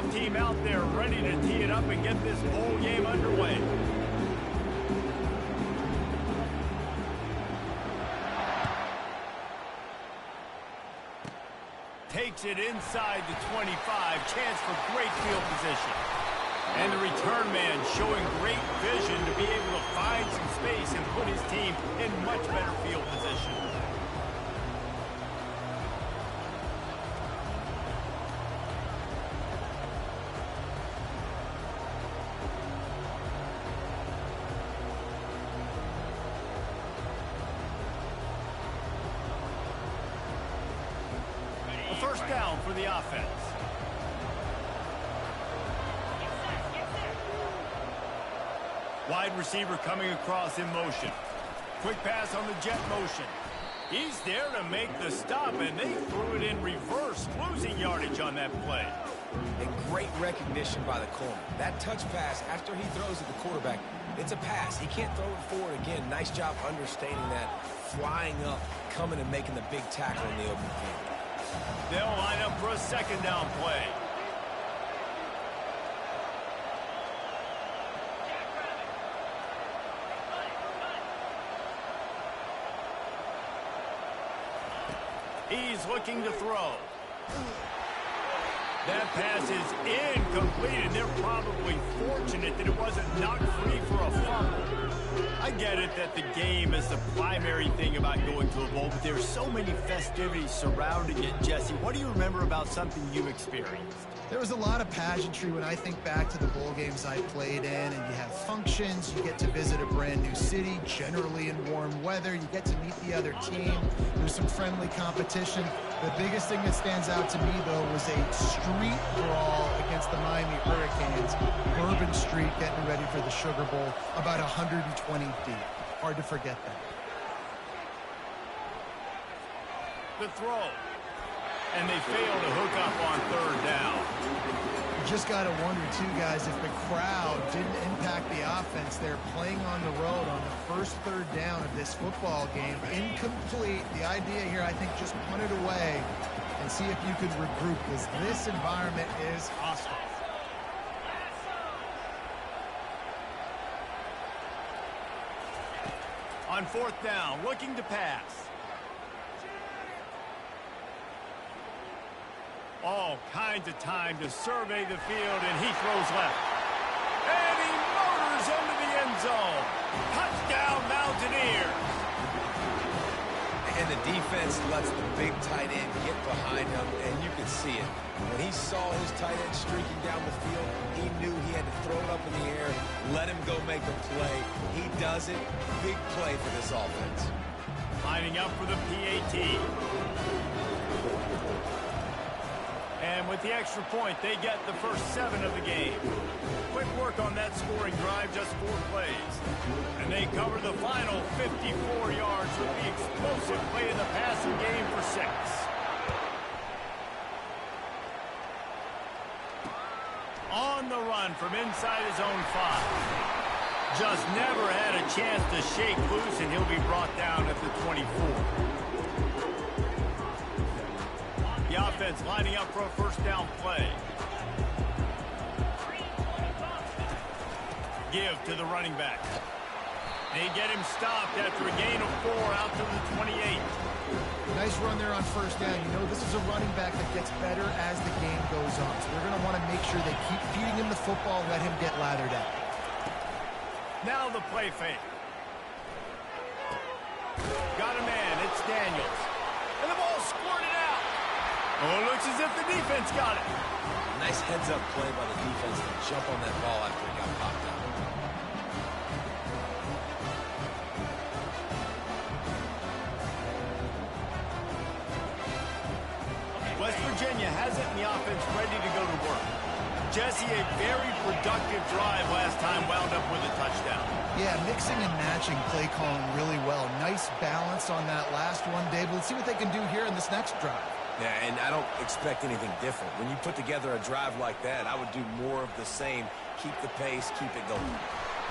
football team out there ready to tee it up and get this bowl game underway. Takes it inside the 25. Chance for great field position. And the return man showing great vision to be able to find some space and put his team in much better field position. A first down for the offense. Wide receiver coming across in motion. Quick pass on the jet motion. He's there to make the stop, and they threw it in reverse, losing yardage on that play. And great recognition by the corner. That touch pass, after he throws at the quarterback, it's a pass. He can't throw it forward again. Nice job understanding that, flying up, coming and making the big tackle in the open field. They'll line up for a second down play. He's looking to throw. That pass is incomplete, and they're probably fortunate that it wasn't knocked free for a fumble. I get it that the game is the primary thing about going to a bowl, but there's so many festivities surrounding it. Jesse, what do you remember about something you experienced? There was a lot of pageantry when I think back to the bowl games I played in, and you have functions, you get to visit a brand new city, generally in warm weather, you get to meet the other team, there's some friendly competition. The biggest thing that stands out to me, though, was a street brawl against the Miami Hurricanes, Bourbon Street, getting ready for the Sugar Bowl, about 120 deep. Hard to forget that. The throw. And they fail to hook up on third down. You just got to wonder, too, guys, if the crowd didn't impact the offense. They're playing on the road on the first third down of this football game. Incomplete. The idea here, I think, just punt it away and see if you could regroup, because this environment is hostile. On fourth down, looking to pass. All kinds of time to survey the field, and he throws left. And he motors into the end zone. Touchdown, Mountaineers. And the defense lets the big tight end get behind him, and you can see it. When he saw his tight end streaking down the field, he knew he had to throw it up in the air, let him go make a play. He does it. Big play for this offense. Lining up for the PAT. And with the extra point, they get the first 7 of the game. Quick work on that scoring drive, just 4 plays. And they cover the final 54 yards with the explosive play in the passing game for 6. On the run from inside his own 5. Just never had a chance to shake loose, and he'll be brought down at the 24. The offense lining up for a first down play. Give to the running back. They get him stopped after a gain of 4 out to the 28. Nice run there on first down. You know, this is a running back that gets better as the game goes on. So they're going to want to make sure they keep feeding him the football, let him get lathered out. Now the play fake. Got a man. It's Daniels. And the ball squirted out. Oh, it looks as if the defense got it. Nice heads-up play by the defense to jump on that ball after it got popped out. West Virginia has it in the offense ready to go to work. Jesse, a very productive drive last time, wound up with a touchdown. Yeah, mixing and matching play calling really well. Nice balance on that last one, Dave. Let's see what they can do here in this next drive. Yeah, and I don't expect anything different. When you put together a drive like that, I would do more of the same. Keep the pace, keep it going.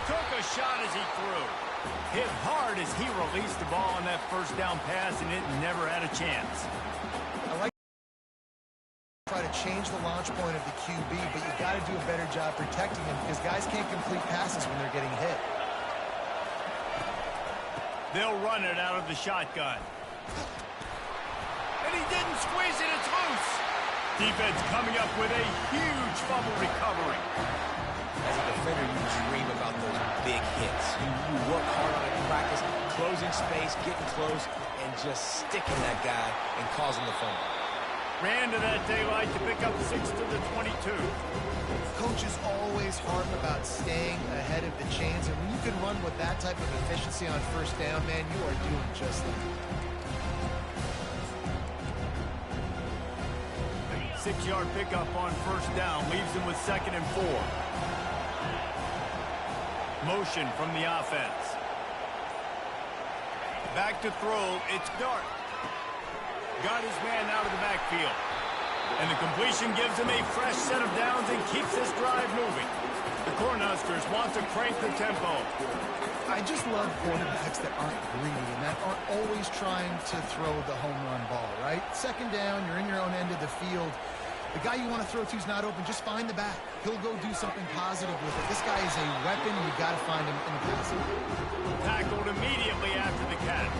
Took a shot as he threw. Hit hard as he released the ball on that first down pass, and it never had a chance. I like to try to change the launch point of the QB, but you got to do a better job protecting him because guys can't complete passes when they're getting hit. They'll run it out of the shotgun. And he didn't squeeze it. It's loose. Defense coming up with a huge fumble recovery. As a defender, you dream about those big hits. You work hard on it in practice, closing space, getting close, and just sticking that guy and causing the fumble. Ran to that daylight to pick up 6 to the 22. Coaches always harp about staying ahead of the chains, and when you can run with that type of efficiency on first down, man, you are doing just that. 6-yard pickup on first down leaves him with 2nd and 4. Motion from the offense. Back to throw. It's Dart. Got his man out of the backfield. And the completion gives him a fresh set of downs and keeps this drive moving. The Cornhuskers want to crank the tempo. I just love quarterbacks that aren't greedy and that aren't always trying to throw the home run ball, right? 2nd down, you're in your own end of the field. The guy you want to throw to is not open. Just find the back. He'll go do something positive with it. This guy is a weapon, and you've got to find him in the passing. Tackled immediately after the catch.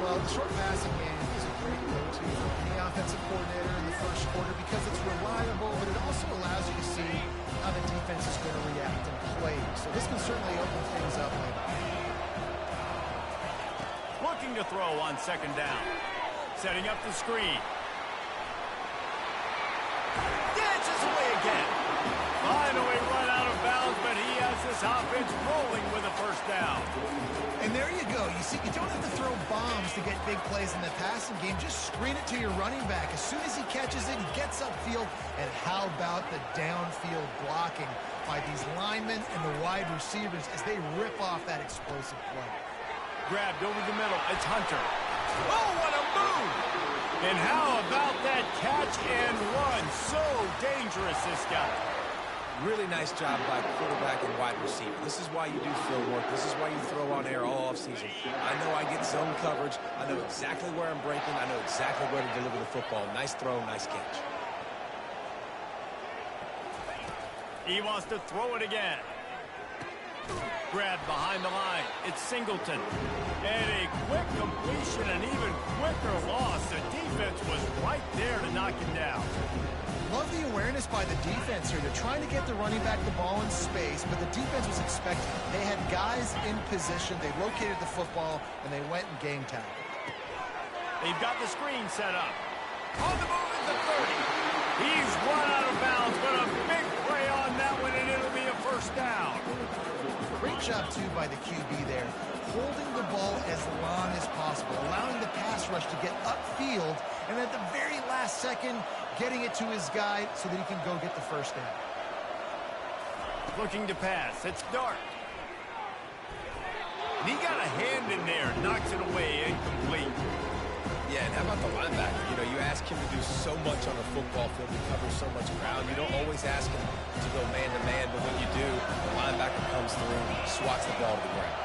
Well, the short passing game is a great go-to for any offensive coordinator in the first quarter because it's reliable, but it also allows you to see how the defense is going to react and play. So this can certainly open things up later. Looking to throw on 2nd down. Setting up the screen. Dances away again. Finally run out of bounds, but he has this offense rolling with a first down. And there you go. You see, you don't have to throw bombs to get big plays in the passing game. Just screen it to your running back. As soon as he catches it, he gets upfield. And how about the downfield blocking by these linemen and the wide receivers as they rip off that explosive play. Grabbed over the middle. It's Hunter. Oh, what a move! And how about that catch and run? So dangerous, this guy. Really nice job by quarterback and wide receiver. This is why you do field work. This is why you throw on air all offseason. I know I get zone coverage. I know exactly where I'm breaking. I know exactly where to deliver the football. Nice throw, nice catch. He wants to throw it again. Grabbed behind the line. It's Singleton. And a quick completion, an even quicker loss. The defense was right there to knock him down. Love the awareness by the defense here. They're trying to get the running back the ball in space, but the defense was expecting it. They had guys in position. They located the football, and they went and game tackled. They've got the screen set up. On the move at the 30. He's run out of bounds, but a big play on that one, and it'll be a first down. Great job, too, by the QB there, holding the ball as long as possible, allowing the pass rush to get upfield, and at the very last second, getting it to his guy so that he can go get the first down. Looking to pass. It's Dart. And he got a hand in there, knocks it away, incomplete. Yeah, and how about the linebacker? You know, you ask him to do so much on the football field. He covers so much ground. You don't always ask him to go man-to-man, but when you do, the linebacker comes through, swats the ball to the ground.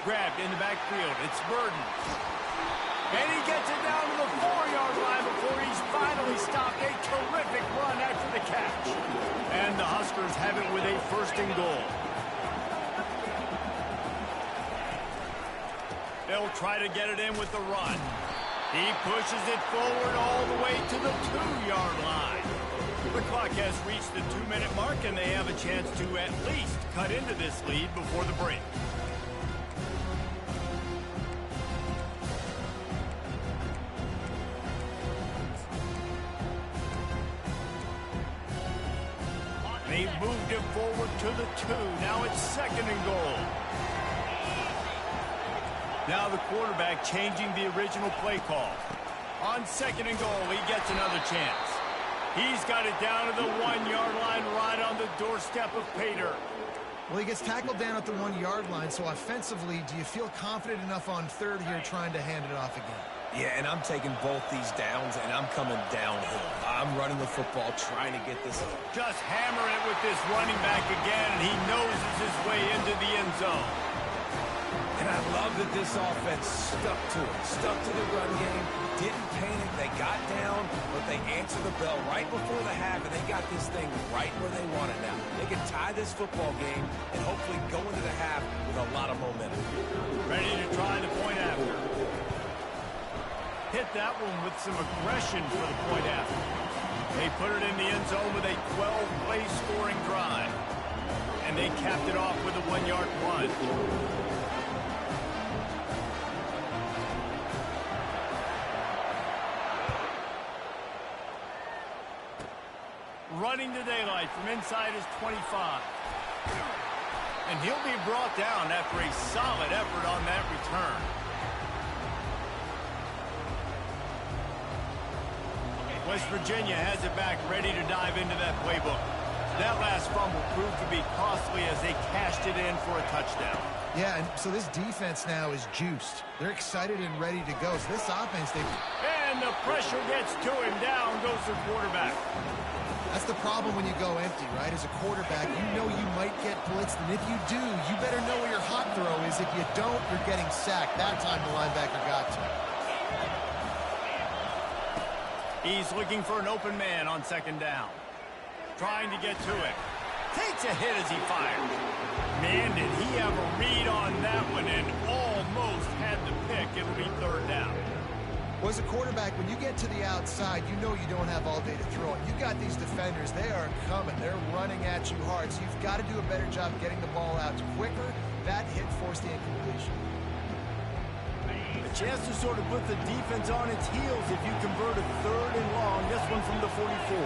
Grabbed in the backfield. It's Burden. And he gets it down to the 4-yard line before he's finally stopped. A terrific run after the catch. And the Huskers have it with a 1st and goal. They'll try to get it in with the run. He pushes it forward all the way to the 2-yard line. The clock has reached the 2-minute mark, and they have a chance to at least cut into this lead before the break. They've moved it forward to the 2. Now it's 2nd and goal. Now the quarterback changing the original play call. On 2nd and goal, he gets another chance. He's got it down to the 1-yard line right on the doorstep of Pater. Well, he gets tackled down at the 1-yard line, so offensively, do you feel confident enough on 3rd here trying to hand it off again? Yeah, and I'm taking both these downs, and I'm coming downhill. I'm running the football, trying to get this. Just hammering it with this running back again, and he noses his way into the end zone. And And I love that this offense stuck to it, stuck to the run game, didn't panic. They got down, but they answered the bell right before the half, and they got this thing right where they want it now. They can tie this football game and hopefully go into the half with a lot of momentum. Ready to try the point after. Hit that one with some aggression for the point after. They put it in the end zone with a 12-play scoring drive. And they capped it off with a 1-yard punt. Running to daylight from inside his 25. And he'll be brought down after a solid effort on that return. West Virginia has it back, ready to dive into that playbook. That last fumble proved to be costly as they cashed it in for a touchdown. Yeah, and so this defense now is juiced. They're excited and ready to go. So this offense, And the pressure gets to him. Down goes the quarterback. that's the problem when you go empty, right? As a quarterback, you know you might get blitzed, and if you do, you better know where your hot throw is. If you don't, you're getting sacked. That time the linebacker got to him. He's looking for an open man on second down. Trying to get to it. Takes a hit as he fires. Man, did he have a read on that one and almost had the pick. It'll be third down. Well, as a quarterback, when you get to the outside, you know you don't have all day to throw it. You got these defenders. They are coming. They're running at you hard. So you've got to do a better job getting the ball out quicker. That hit forced the incompletion. A chance to sort of put the defense on its heels if you convert a third and long. This one from the 44.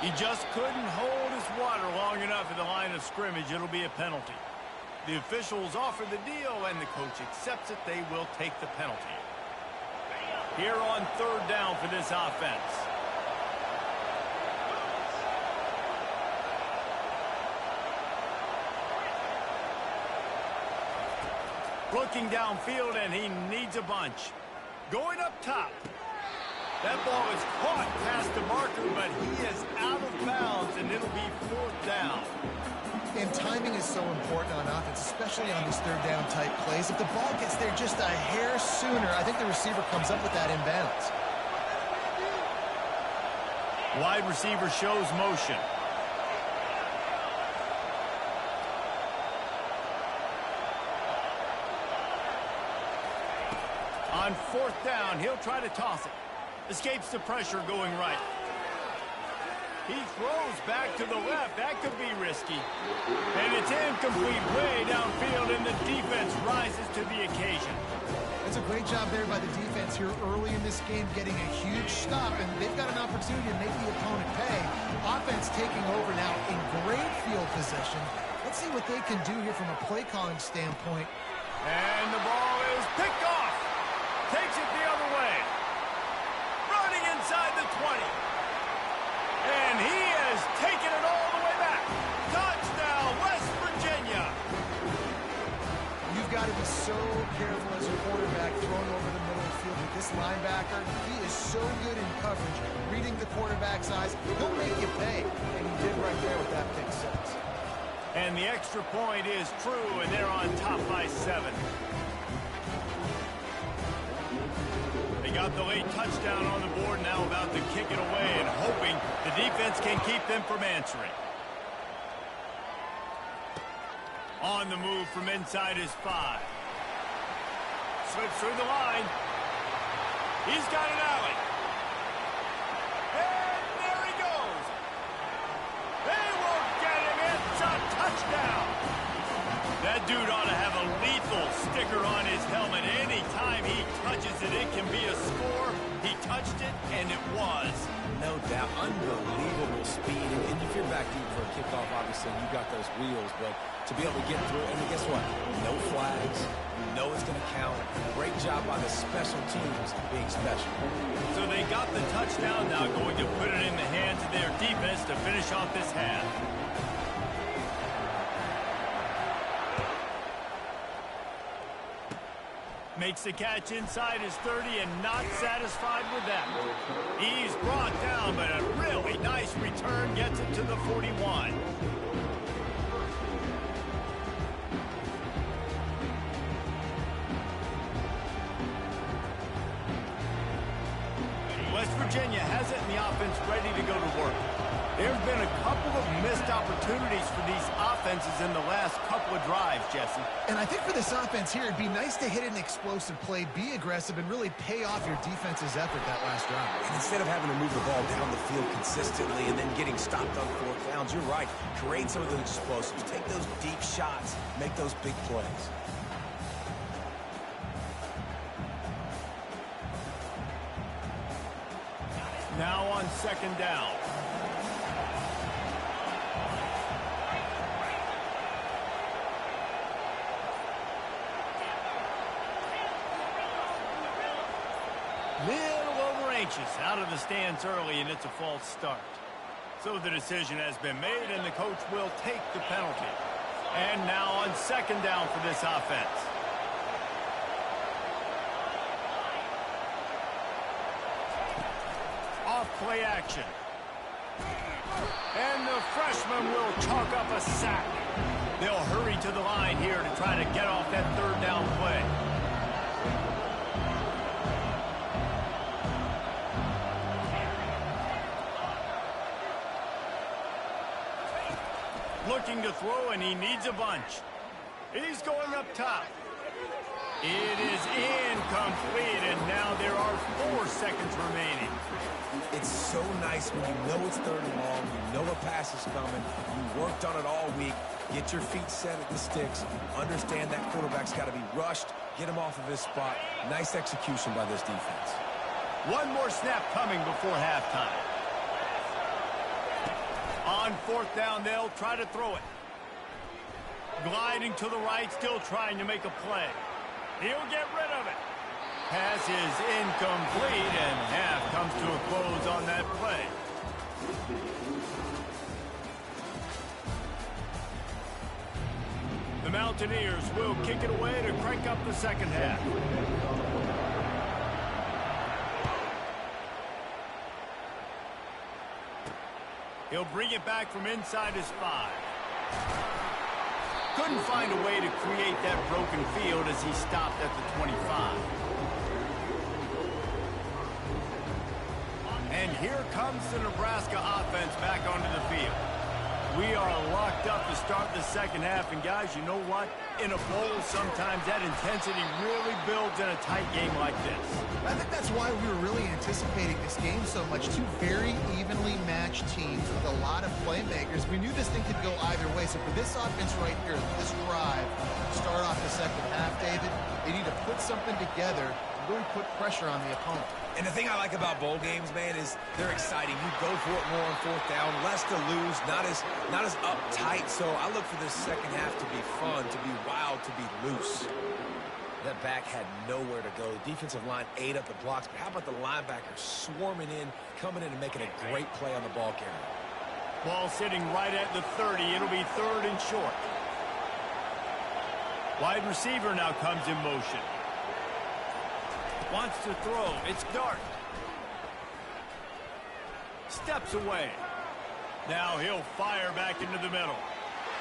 He just couldn't hold his water long enough at the line of scrimmage. It'll be a penalty. The officials offer the deal, and the coach accepts it. They will take the penalty. Here on third down for this offense. Looking downfield, and he needs a bunch. Going up top. That ball is caught past the marker, but he is out of bounds, and it'll be fourth down. And timing is so important on offense, especially on these third down type plays. If the ball gets there just a hair sooner, I think the receiver comes up with that imbalance. Wide receiver shows motion. On fourth down, he'll try to toss it. Escapes the pressure going right. He throws back to the left. That could be risky. And it's incomplete way downfield, and the defense rises to the occasion. That's a great job there by the defense here early in this game, getting a huge stop, and they've got an opportunity to make the opponent pay. Offense taking over now in great field possession. Let's see what they can do here from a play calling standpoint. And the ball is picked off. Takes it the other way. Running inside the 20. And he has taken it all the way back. Touchdown, West Virginia. You've got to be so careful as a quarterback throwing over the middle of the field with this linebacker. He is so good in coverage, reading the quarterback's eyes. He'll make you pay, and he did right there with that pick six. And the extra point is true, and they're on top by 7. They got the late touchdown on the board, now about to kick it away and hoping the defense can keep them from answering. On the move from inside his 5. Slips through the line. He's got an alley. And there he goes. They won't get him. It's a touchdown. That dude ought to have a lethal sticker on his helmet. Anytime he touches it, it can be a score. He touched it, and it was. No doubt. Unbelievable speed. And if you're back deep for a kickoff, obviously, you got those wheels. But to be able to get through, and guess what? No flags. You know it's going to count. Great job by the special teams being special. So they got the touchdown, now going to put it in the hands of their defense to finish off this half. Makes the catch inside his 30 and not satisfied with that. He's brought down, but a really nice return gets him to the 41. offense ready to go to work. There's been a couple of missed opportunities for these offenses in the last couple of drives, Jesse. And I think for this offense here, it'd be nice to hit an explosive play, be aggressive, and really pay off your defense's effort that last drive. And instead of having to move the ball down the field consistently and then getting stopped on fourth downs, you're right. Create some of those explosives. Take those deep shots. Make those big plays. Now on second down. Little over anxious, out of the stands early, and it's a false start. So the decision has been made, and the coach will take the penalty. And now on second down for this offense. Off play action. And the freshman will chalk up a sack. They'll hurry to the line here to try to get off that third down play. Looking to throw, and he needs a bunch. He's going up top. It is incomplete, and now there are 4 seconds remaining. It's so nice when you know it's third and long, you know a pass is coming, you worked on it all week, get your feet set at the sticks, understand that quarterback's got to be rushed, get him off of his spot. Nice execution by this defense. One more snap coming before halftime. On fourth down, they'll try to throw it. Gliding to the right, still trying to make a play. He'll get rid of it. Pass is incomplete, and half comes to a close on that play. The Mountaineers will kick it away to crank up the second half. He'll bring it back from inside his 5. Couldn't find a way to create that broken field as he stopped at the 25. And here comes the Nebraska offense back onto the field. We are locked up to start the second half, and guys, you know what? In a bowl, sometimes that intensity really builds in a tight game like this. I think that's why we were really anticipating this game so much. 2 very evenly matched teams with a lot of playmakers. We knew this thing could go either way. So for this offense right here, this drive, start off the second half, David, they need to put something together and really put pressure on the opponent. And the thing I like about bowl games, man, is they're exciting. You go for it more on fourth down, less to lose, not as uptight. So I look for this second half to be fun, to be wild, to be loose. That back had nowhere to go. The defensive line ate up the blocks, but how about the linebackers swarming in, coming in and making a great play on the ball carrier? Ball sitting right at the 30. It'll be third and short. Wide receiver now comes in motion. Wants to throw. It's Dart. Steps away. Now he'll fire back into the middle.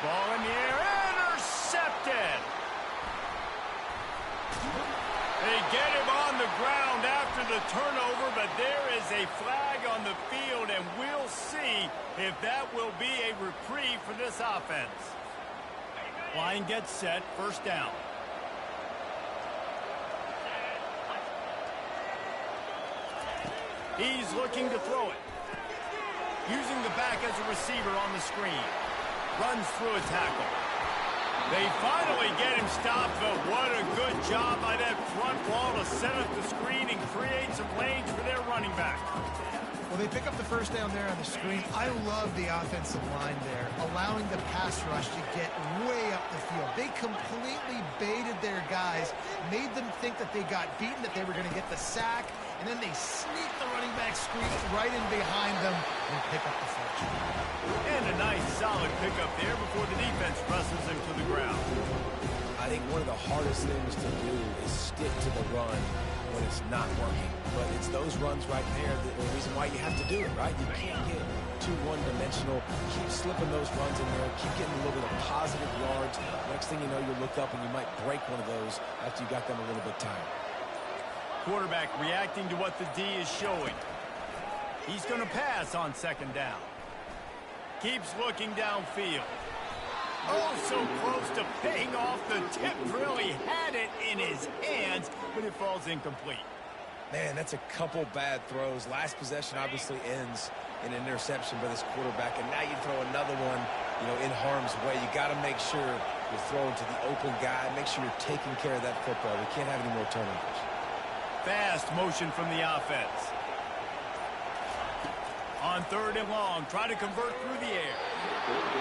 Ball in the air. Intercepted. They get him on the ground after the turnover, but there is a flag on the field, and we'll see if that will be a reprieve for this offense. Line gets set. First down. He's looking to throw it. Using the back as a receiver on the screen. Runs through a tackle. They finally get him stopped, but what a good job by that front wall to set up the screen and create some lanes for their running back. Well, they pick up the first down there on the screen. I love the offensive line there, allowing the pass rush to get way up the field. They completely baited their guys, made them think that they got beaten, that they were going to get the sack, and then they sneak the running back screen right in behind them and pick up the first. And a nice solid pickup there before the defense presses him to the ground. I think one of the hardest things to do is stick to the run when it's not working. But it's those runs right there that are the reason why you have to do it, right? You can't get too one-dimensional. Keep slipping those runs in there. Keep getting a little bit of positive yards. Next thing you know, you look up and you might break one of those after you got them a little bit tired. Quarterback reacting to what the D is showing. He's going to pass on second down. Keeps looking downfield. Oh, so close to paying off the tip drill. He had it in his hands, but it falls incomplete. Man, that's a couple bad throws. Last possession obviously ends in an interception by this quarterback, and now you throw another one, in harm's way. You got to make sure you're throwing to the open guy. Make sure you're taking care of that football. We can't have any more turnovers. Fast motion from the offense. On third and long, try to convert through the air.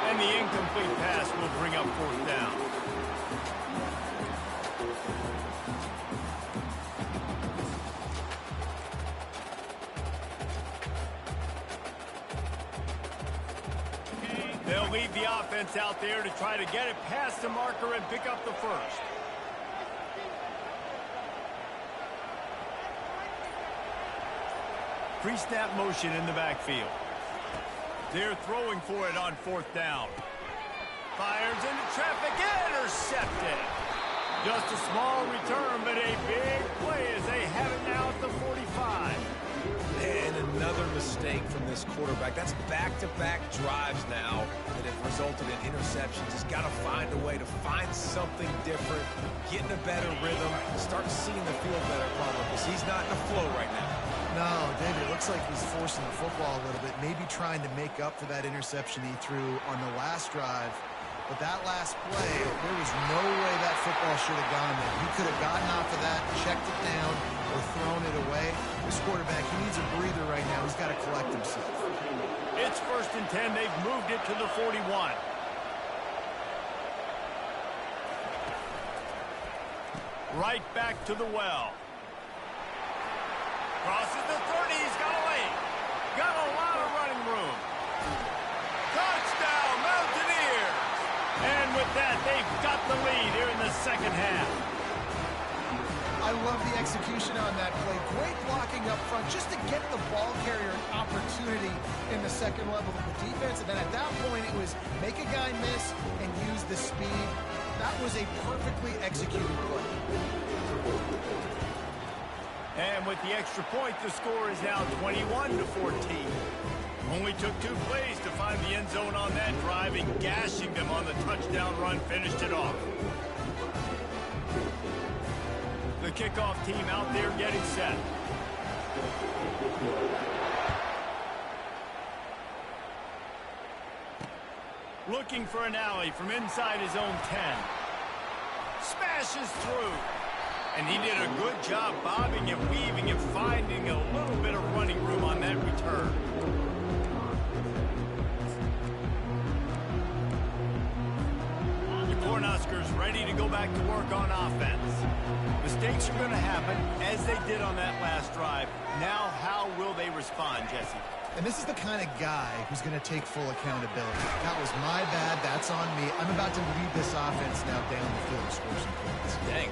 And the incomplete pass will bring up fourth down. They'll leave the offense out there to try to get it past the marker and pick up the first. Pre-snap motion in the backfield. They're throwing for it on fourth down. Fires into traffic, intercepted. Just a small return, but a big play as they have it now at the 45. And another mistake from this quarterback. That's back-to-back drives now that have resulted in interceptions. He's got to find a way to find something different, get in a better rhythm, start seeing the field better, probably, because he's not in the flow right now. No, David, it looks like he's forcing the football a little bit, maybe trying to make up for that interception he threw on the last drive. But that last play, there was no way that football should have gone there. He could have gotten off of that, checked it down, or thrown it away. This quarterback, he needs a breather right now. He's got to collect himself. It's 1st and 10. They've moved it to the 41. Right back to the well. Crosses the 30. He's got a lane. Got a lot of running room. Touchdown, Mountaineers! And with that, they've got the lead here in the second half. I love the execution on that play. Great blocking up front just to get the ball carrier an opportunity in the second level of the defense. And then at that point, it was make a guy miss and use the speed. That was a perfectly executed play. And with the extra point, the score is now 21-14. Only took 2 plays to find the end zone on that drive, and gashing them on the touchdown run finished it off. The kickoff team out there getting set. Looking for an alley from inside his own 10. Smashes through. And he did a good job bobbing and weaving and finding a little bit of running room on that return. The Cornhuskers ready to go back to work on offense. Mistakes are going to happen, as they did on that last drive. Now, how will they respond, Jesse? And this is the kind of guy who's going to take full accountability. That was my bad. That's on me. I'm about to lead this offense now down the field and score some points. Dang,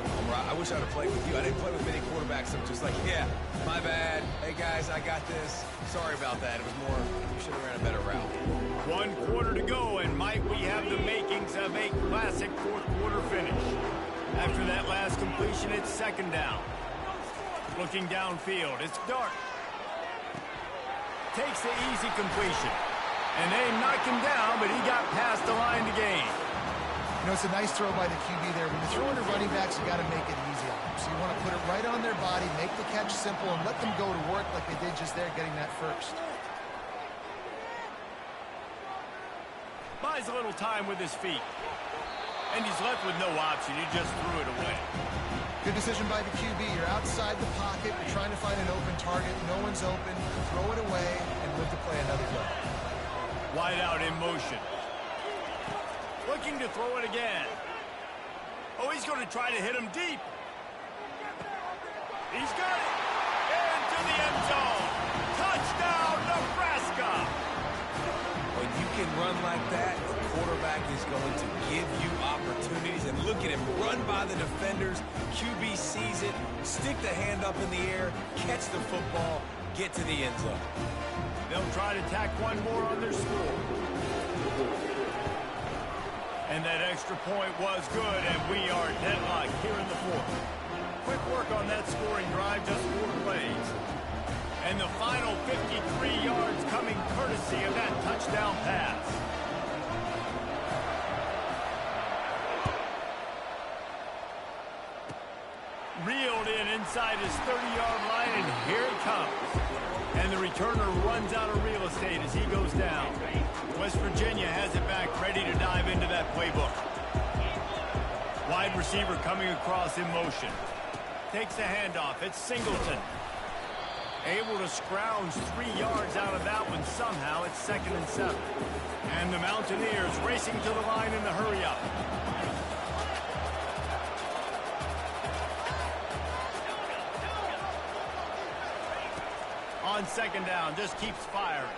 I wish I would have played with you. I didn't play with many quarterbacks. I'm just like, yeah, my bad. Hey, guys, I got this. Sorry about that. It was more, you should have ran a better route. 1 quarter to go, and might we have the makings of a classic fourth quarter finish. After that last completion, it's second down. Looking downfield, it's Dart. Takes the easy completion. And they knocked him down, but he got past the line to gain. It's a nice throw by the QB there. When you're throwing to running backs, you got to make it easy on them. So you want to put it right on their body, make the catch simple, and let them go to work like they did just there, getting that first. Buys a little time with his feet. And he's left with no option. He just threw it away. Good decision by the QB. You're outside the pocket. You're trying to find an open target. No one's open. Throw it away and live to play another play. Wide out in motion. Looking to throw it again. Oh, he's going to try to hit him deep. He's got it. Into the end zone. Touchdown, Nebraska. When you can run like that, the quarterback is going to give you opportunities. And look at him run by the defenders. QB sees it, stick the hand up in the air, catch the football, get to the end zone. They'll try to tack one more on their score. And that extra point was good, and we are deadlocked here in the fourth. Quick work on that scoring drive, just 4 plays. And the final 53 yards coming courtesy of that touchdown pass. Reeled in inside his 30-yard line, and here he comes. And the returner runs out of real estate as he goes down. West Virginia has it back, ready to dive into that playbook. Wide receiver coming across in motion. Takes the handoff. It's Singleton. Able to scrounge 3 yards out of that one somehow. It's 2nd and 7. And the Mountaineers racing to the line in the hurry-up. On 2nd down, just keeps firing.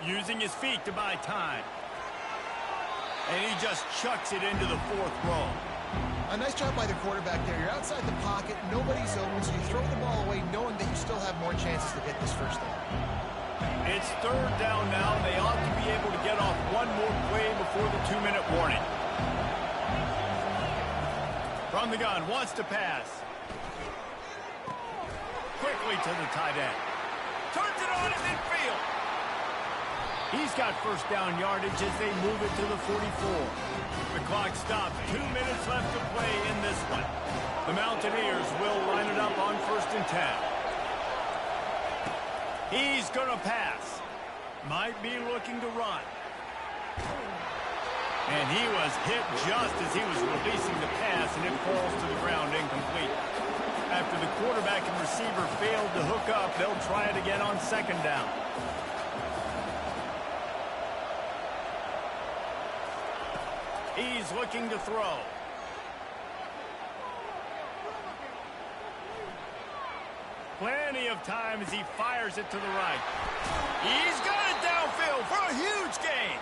Using his feet to buy time. And he just chucks it into the 4th row. A nice job by the quarterback there. You're outside the pocket, nobody's open, so you throw the ball away knowing that you still have more chances to get this first down. It's 3rd down now. They ought to be able to get off one more play before the 2-minute warning. From the gun, wants to pass. Quickly to the tight end. Turns it on in midfield. He's got first down yardage as they move it to the 44. The clock stopped. 2 minutes left to play in this one. The Mountaineers will line it up on 1st and 10. He's going to pass. Might be looking to run. And he was hit just as he was releasing the pass, and it falls to the ground incomplete. After the quarterback and receiver failed to hook up, they'll try it again on 2nd down. He's looking to throw. Plenty of time as he fires it to the right. He's got it downfield for a huge gain.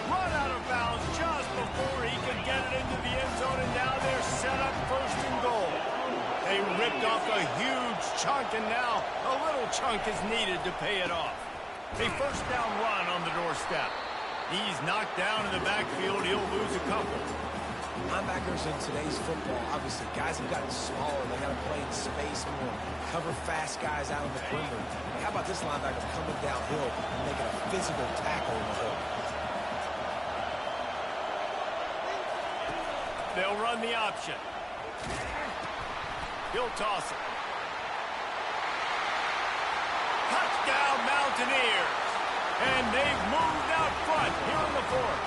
Run out of bounds just before he could get it into the end zone, and now they're set up 1st and goal. They ripped off a huge chunk, and now a little chunk is needed to pay it off. A 1st down run on the doorstep. He's knocked down in the backfield. He'll lose a couple. Linebackers in today's football, obviously, guys have gotten smaller. They got to play in space more, cover fast guys out of the perimeter. How about this linebacker coming downhill and making a physical tackle in the hole? They'll run the option. He'll toss it. Touchdown, Mountaineers. And they've moved out front here in the 4th.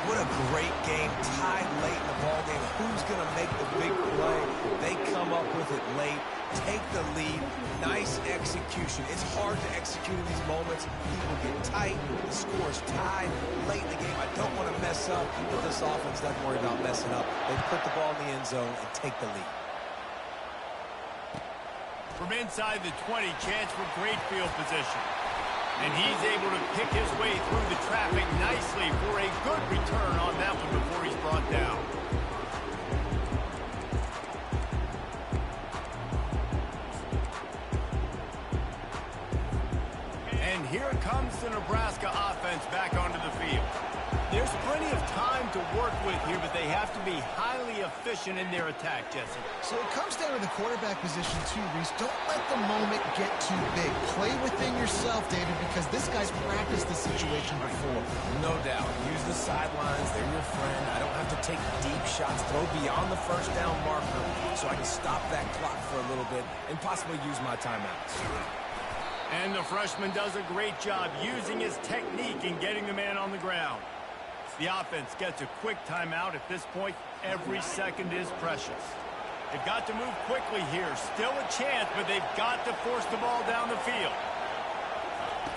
What a great game, tied late in the ballgame. Who's going to make the big play? They come up with it late, take the lead. Nice execution. It's hard to execute in these moments. People get tight. The score's tied late in the game. I don't want to mess up, but this offense doesn't worry about messing up. They put the ball in the end zone and take the lead. From inside the 20, chance for great field position. And he's able to pick his way through the traffic nicely for a good return on that one before he's brought down. And here comes the Nebraska offense back onto the field. There's plenty of time to work with here, but they have to be highly efficient in their attack, Jesse. So it comes down to the quarterback position too, Reese. Don't let the moment get too big. Play within yourself, David, because this guy's practiced the situation before. No doubt. Use the sidelines. They're your friend. I don't have to take deep shots. Throw beyond the 1st down marker so I can stop that clock for a little bit and possibly use my timeouts. And the freshman does a great job using his technique and getting the man on the ground. The offense gets a quick timeout. At this point, every second is precious. They've got to move quickly here. Still a chance, but they've got to force the ball down the field.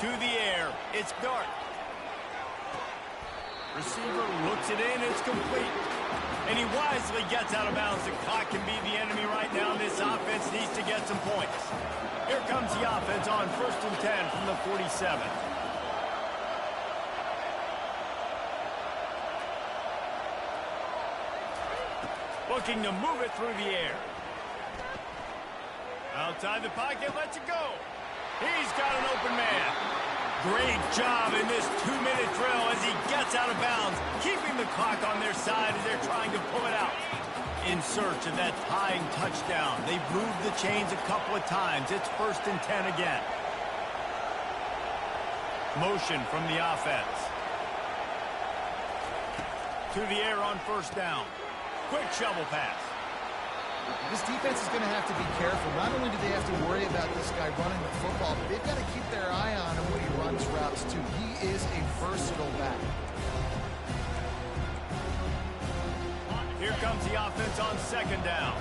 To the air. It's Dart. Receiver looks it in. It's complete. And he wisely gets out of bounds. The clock can be the enemy right now. This offense needs to get some points. Here comes the offense on 1st and 10 from the 47. Looking to move it through the air. Outside the pocket, lets it go. He's got an open man. Great job in this 2-minute drill as he gets out of bounds, keeping the clock on their side as they're trying to pull it out. in search of that tying touchdown. They've moved the chains a couple of times. It's 1st and 10 again. Motion from the offense. To the air on 1st down. Quick shovel pass. This defense is going to have to be careful. Not only do they have to worry about this guy running the football, but they've got to keep their eye on him when he runs routes, too. He is a versatile back. Here comes the offense on 2nd down.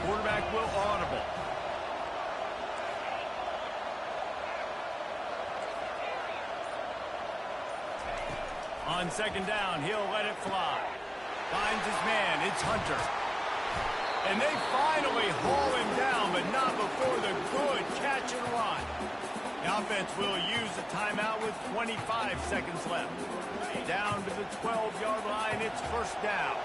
Quarterback will audible. On 2nd down, he'll let it fly. Finds his man. It's Hunter. And they finally haul him down, but not before the good catch and run. The offense will use a timeout with 25 seconds left. Down to the 12-yard line. It's 1st down.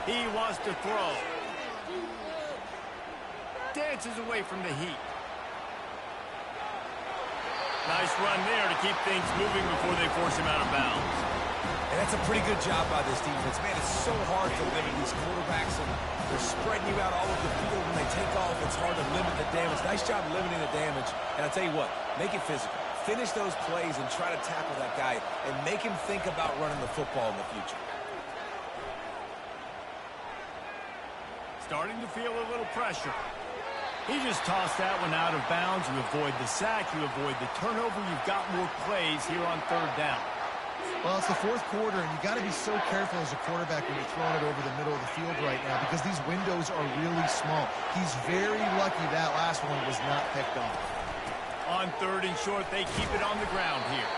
He wants to throw. Dances away from the heat. Nice run there to keep things moving before they force him out of bounds. And that's a pretty good job by this defense. Man, it's so hard to limit these quarterbacks, and they're spreading you out all over the field. When they take off, it's hard to limit the damage. Nice job limiting the damage. And I'll tell you what, make it physical. Finish those plays and try to tackle that guy and make him think about running the football in the future. Starting to feel a little pressure. He just tossed that one out of bounds. You avoid the sack. You avoid the turnover. You've got more plays here on 3rd down. Well, it's the 4th quarter, and you got to be so careful as a quarterback when you're throwing it over the middle of the field right now because these windows are really small. He's very lucky that last one was not picked off. On 3rd and short, they keep it on the ground here.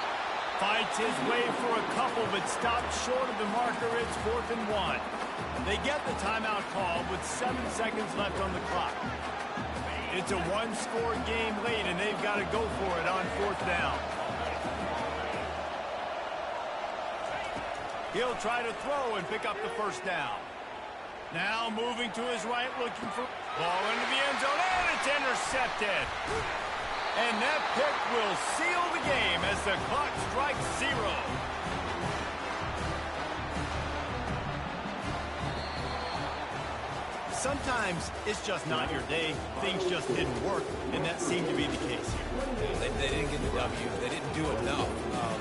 Fights his way for a couple, but stops short of the marker. It's 4th and 1. They get the timeout call with 7 seconds left on the clock. It's a one-score game late, and they've got to go for it on 4th down. He'll try to throw and pick up the 1st down. Now moving to his right, looking for ball into the end zone, and it's intercepted. And that pick will seal the game as the clock strikes 0. Sometimes it's just not your day. Things just didn't work, and that seemed to be the case here. They didn't get the W. They didn't do enough.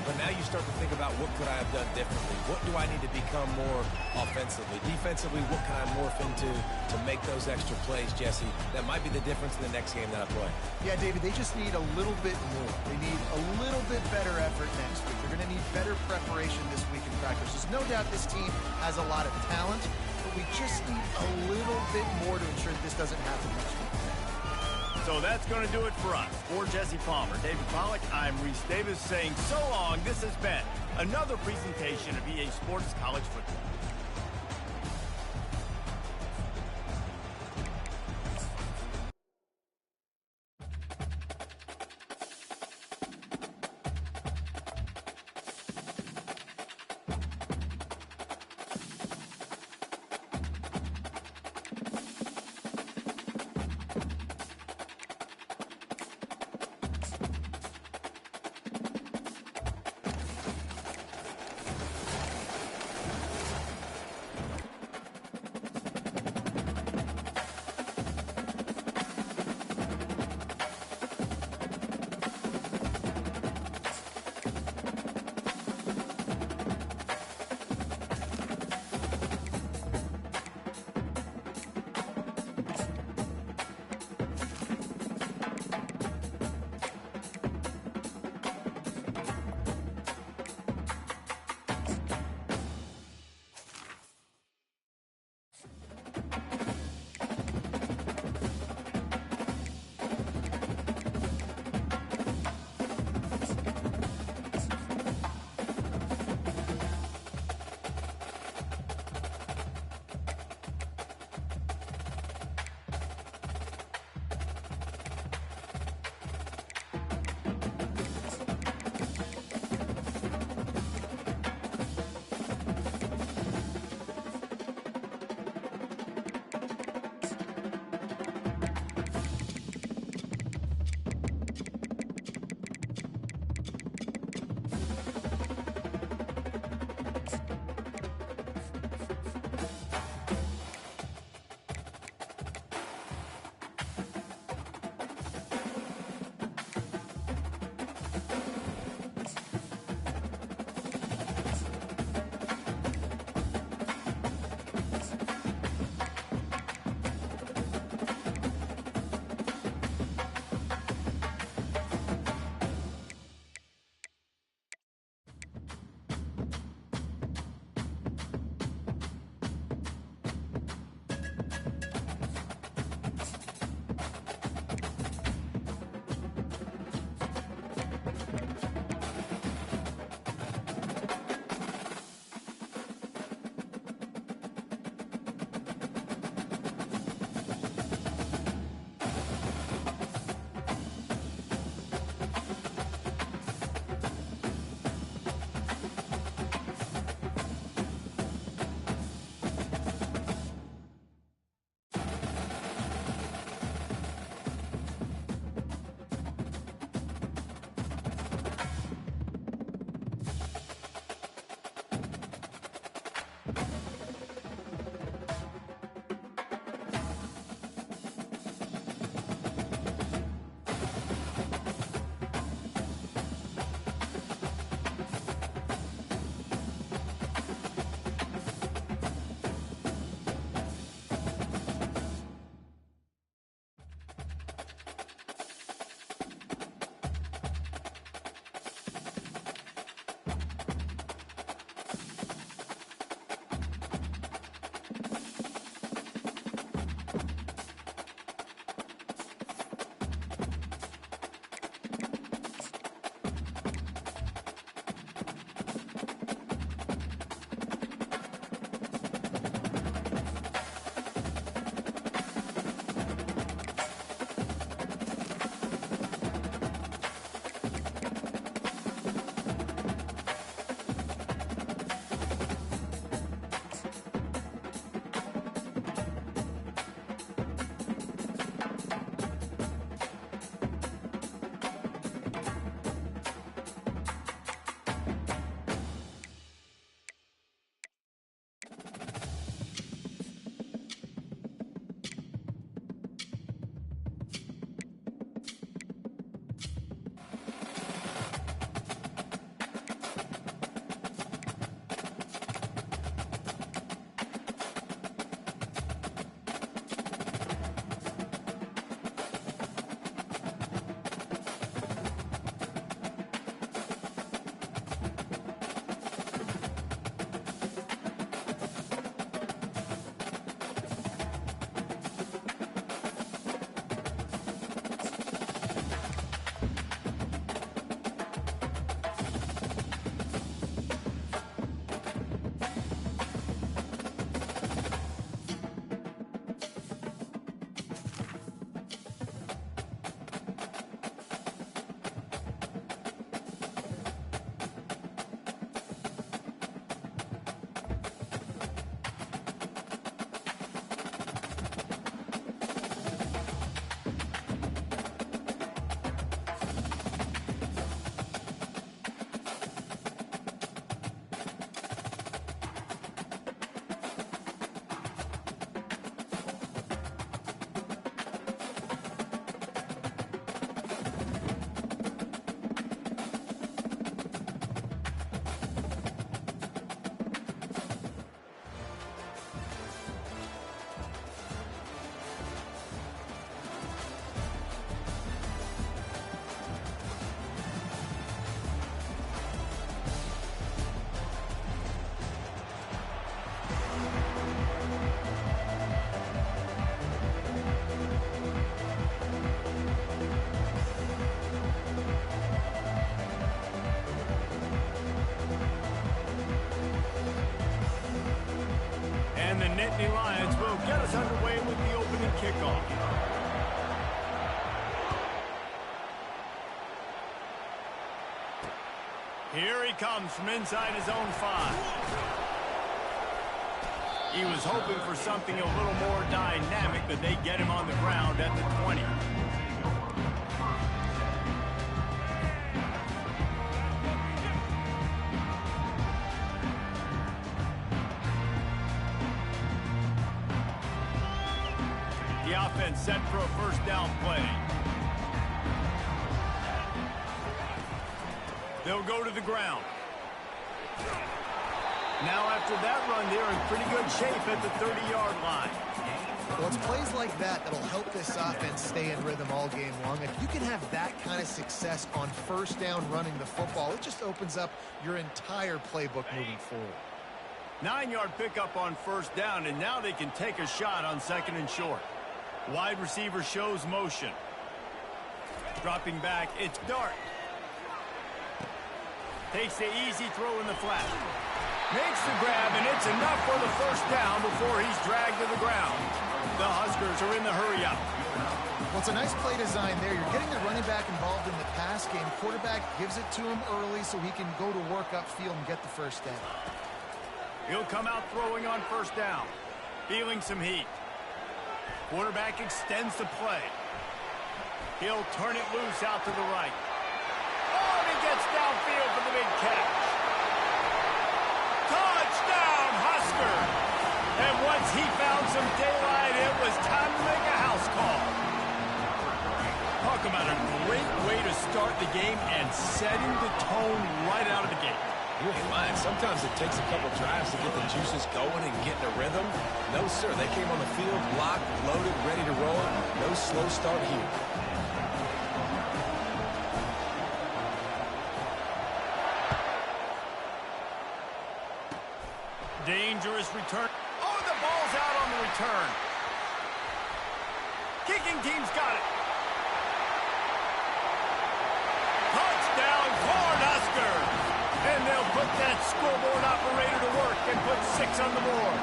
But now you start to think about what could I have done differently? What do I need to become more offensively? Defensively, what can I morph into to make those extra plays, Jesse? That might be the difference in the next game that I play. Yeah, David, they just need a little bit more. They need a little bit better effort next week. They're going to need better preparation this week in practice. There's no doubt this team has a lot of talent, but we just need a little bit more to ensure that this doesn't happen next week. So that's going to do it for us. For Jesse Palmer, David Pollack, I'm Reese Davis saying so long. This has been another presentation of EA Sports College Football. Nittany Lions will get us underway with the opening kickoff. Here he comes from inside his own 5. He was hoping for something a little more dynamic, but they get him on the ground at the 20. The offense set for a first down play. They'll go to the ground. Now after that run, they're in pretty good shape at the 30-yard line. Well, it's plays like that that'll help this offense stay in rhythm all game long. If you can have that kind of success on first down running the football, it just opens up your entire playbook moving forward. 9-yard pickup on first down, and now they can take a shot on 2nd and short. Wide receiver shows motion. Dropping back, it's Dart. Takes the easy throw in the flat. Makes the grab, and it's enough for the first down before he's dragged to the ground. The Huskers are in the hurry-up. Well, it's a nice play design there. You're getting the running back involved in the pass game. Quarterback gives it to him early so he can go to work upfield and get the first down. He'll come out throwing on first down. Feeling some heat. Quarterback extends the play. He'll turn it loose out to the right. Oh, and he gets downfield for the big catch. Touchdown, Husker! And once he found some daylight, it was time to make a house call. Talk about a great way to start the game and setting the tone right out of the gate. You ain't lying. Sometimes it takes a couple drives to get the juices going and get in a rhythm. No, sir. They came on the field, blocked, loaded, ready to roll. No slow start here. Dangerous return. Oh, the ball's out on the return. Kicking team's got it. Touchdown, Cornhusker. And they'll put that scoreboard operator to work and put 6 on the board.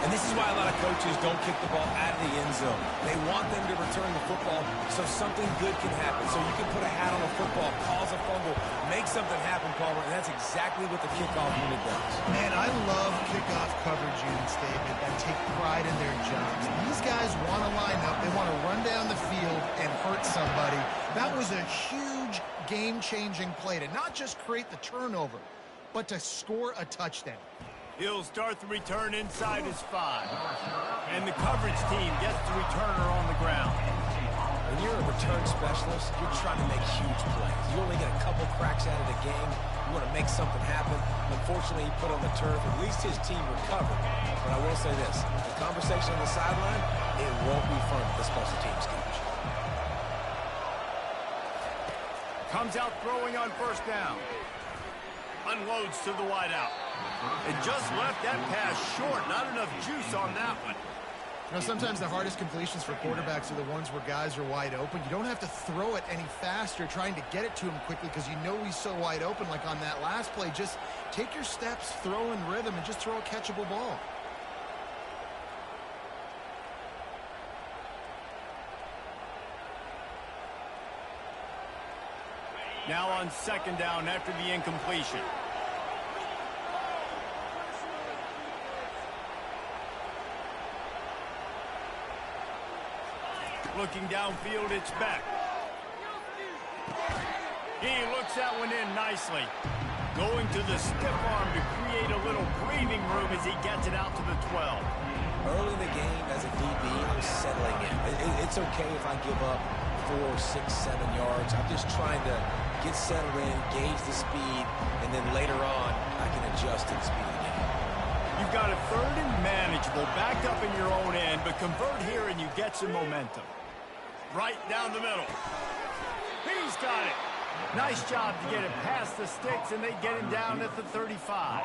And this is why a lot of coaches don't kick the ball out of the end zone. They want them to return the football so something good can happen. So you can put a hat on a football, cause a fumble, make something happen, Palmer, and that's exactly what the kickoff unit does. Man, I love kickoff coverage units, David, that take pride in their jobs. These guys want to line up. They want to run down the field and hurt somebody. That was a huge game-changing play to not just create the turnover, but to score a touchdown. He'll start the return inside his 5. And the coverage team gets the returner on the ground. When you're a return specialist, you're trying to make huge plays. You only get a couple cracks out of the game. You want to make something happen. Unfortunately, he put on the turf. At least his team recovered. But I will say this. The conversation on the sideline, it won't be fun for the special teams coach. Comes out throwing on first down. Unloads to the wideout. It just left that pass short. Not enough juice on that one. You know, sometimes the hardest completions for quarterbacks are the ones where guys are wide open. You don't have to throw it any faster trying to get it to him quickly because you know he's so wide open. Like on that last play, just take your steps, throw in rhythm, and just throw a catchable ball. Now on second down after the incompletion. Looking downfield, it's back. He looks that one in nicely. Going to the stiff arm to create a little breathing room as he gets it out to the 12. Early in the game, as a DB, I'm settling in. It's okay if I give up 4, 6, 7 yards. I'm just trying to get settled in, gauge the speed, and then later on, I can adjust to the speed of the game. You've got a third and manageable, backed up in your own end, but convert here and you get some momentum. Right down the middle. He's got it. Nice job to get it past the sticks, and they get him down at the 35.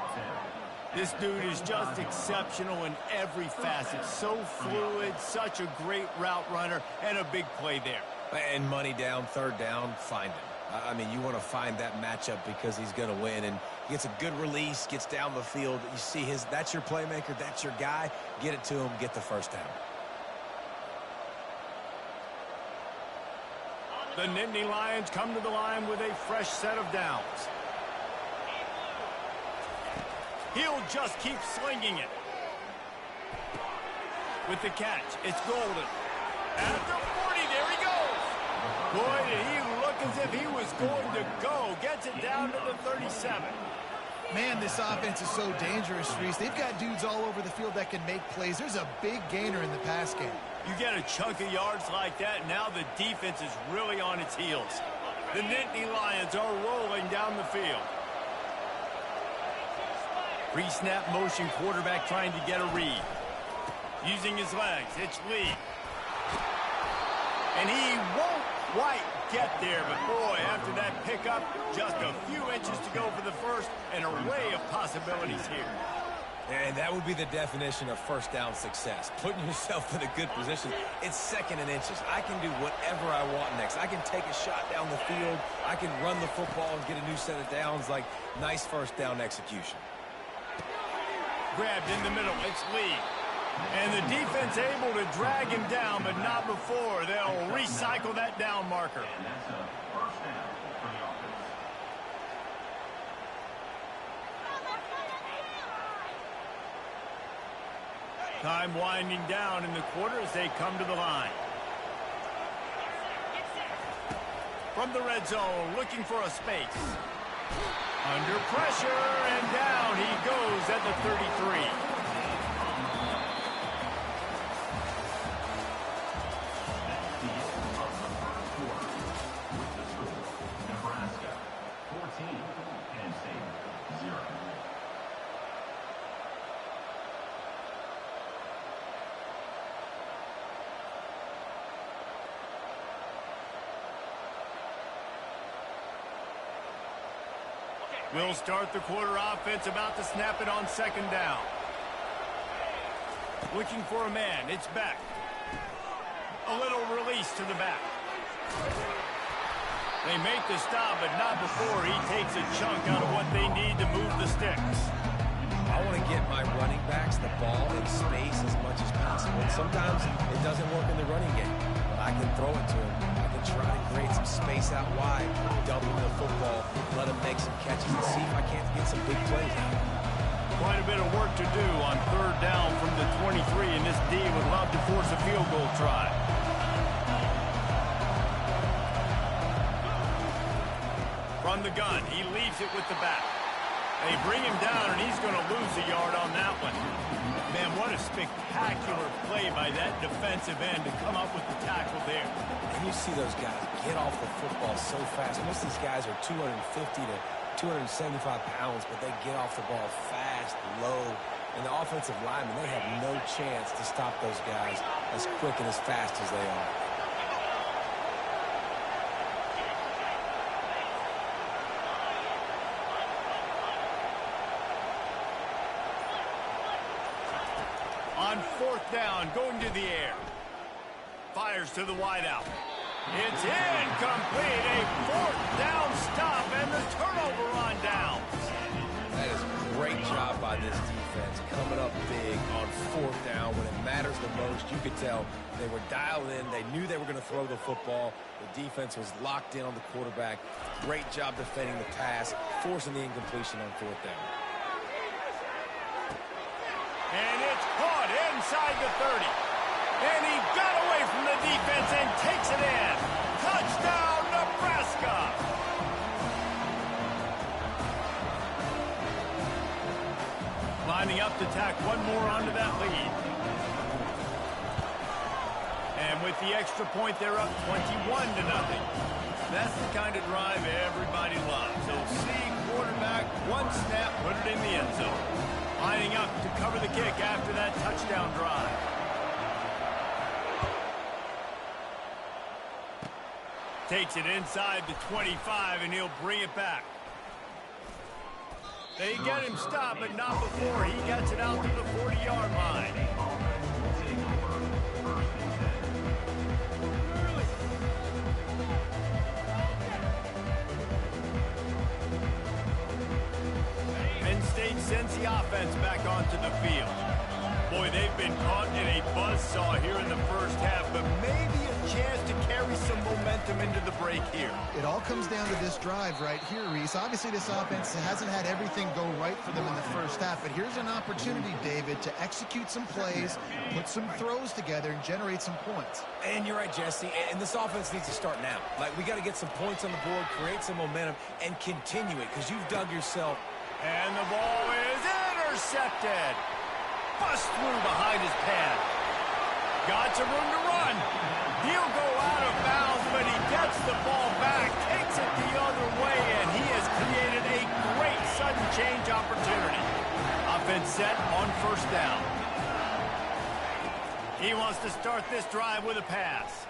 This dude is just exceptional in every facet. So fluid, such a great route runner, and a big play there. And money down, third down, find him. I mean, you want to find that matchup because he's going to win. And he gets a good release, gets down the field. You see that's your playmaker, that's your guy. Get it to him, get the first down. The Nittany Lions come to the line with a fresh set of downs. He'll just keep slinging it. With the catch, it's Golden. At the 40, there he goes. Boy, did he look as if he was going to go. Gets it down to the 37. Man, this offense is so dangerous, Reese. They've got dudes all over the field that can make plays. There's a big gainer in the pass game. You get a chunk of yards like that, now the defense is really on its heels. The Nittany Lions are rolling down the field. Pre-snap motion quarterback trying to get a read. Using his legs, it's Lee. And he won't quite get there, but boy, after that pickup, just a few inches to go for the first, an array of possibilities here. And that would be the definition of first down success. Putting yourself in a good position. It's second and inches. I can do whatever I want next. I can take a shot down the field. I can run the football and get a new set of downs. Like, nice first down execution. Grabbed in the middle. It's Lee. And the defense able to drag him down, but not before. They'll recycle that down marker. Time winding down in the quarter as they come to the line. From the red zone, looking for a space. Under pressure, and down he goes at the 33. We'll start the quarter offense, about to snap it on second down. Looking for a man. It's back. A little release to the back. They make the stop, but not before he takes a chunk out of what they need to move the sticks. I want to get my running backs the ball in space as much as possible. And sometimes it doesn't work in the running game, but I can throw it to him. I can try to create some space out wide, dump him the football, let him make some catches, and see if I can't get some big plays out. Quite a bit of work to do on third down from the 23, and this D would love to force a field goal try. From the gun, he leaves it with the back. They bring him down, and he's going to lose a yard on that one. Man, what a spectacular play by that defensive end to come up with the tackle there. And you see those guys get off the football so fast. Most of these guys are 250 to 275 pounds, but they get off the ball fast, low. And the offensive linemen, they have no chance to stop those guys as quick and as fast as they are. On fourth down, going to the air. Fires to the wideout. It's incomplete. A fourth down stop and the turnover on downs. That is a great job by this defense, coming up big on fourth down when it matters the most. You could tell they were dialed in. They knew they were going to throw the football. The defense was locked in on the quarterback. Great job defending the pass, forcing the incompletion on fourth down. And it's caught inside the 30. And he got away from the defense and takes it in. Touchdown, Nebraska! Lining up to tack one more onto that lead. And with the extra point, they're up 21-0. That's the kind of drive everybody loves. They'll see quarterback, one snap, put it in the end zone. Lining up to cover the kick after that touchdown drive. Takes it inside the 25, and he'll bring it back. They get him stopped, but not before he gets it out to the 40-yard line. sends the offense back onto the field. Boy, they've been caught in a buzzsaw here in the first half, but maybe a chance to carry some momentum into the break here. It all comes down to this drive right here, Reese. Obviously, this offense hasn't had everything go right for them in the first half, but here's an opportunity, David, to execute some plays, put some throws together, and generate some points. And you're right, Jesse, and this offense needs to start now. Like, we got to get some points on the board, create some momentum, and continue it, because you've dug yourself. And the ball is intercepted. Bust through behind his pad. Got some room to run. He'll go out of bounds, but he gets the ball back, takes it the other way, and he has created a great sudden change opportunity. Offense set on first down. He wants to start this drive with a pass.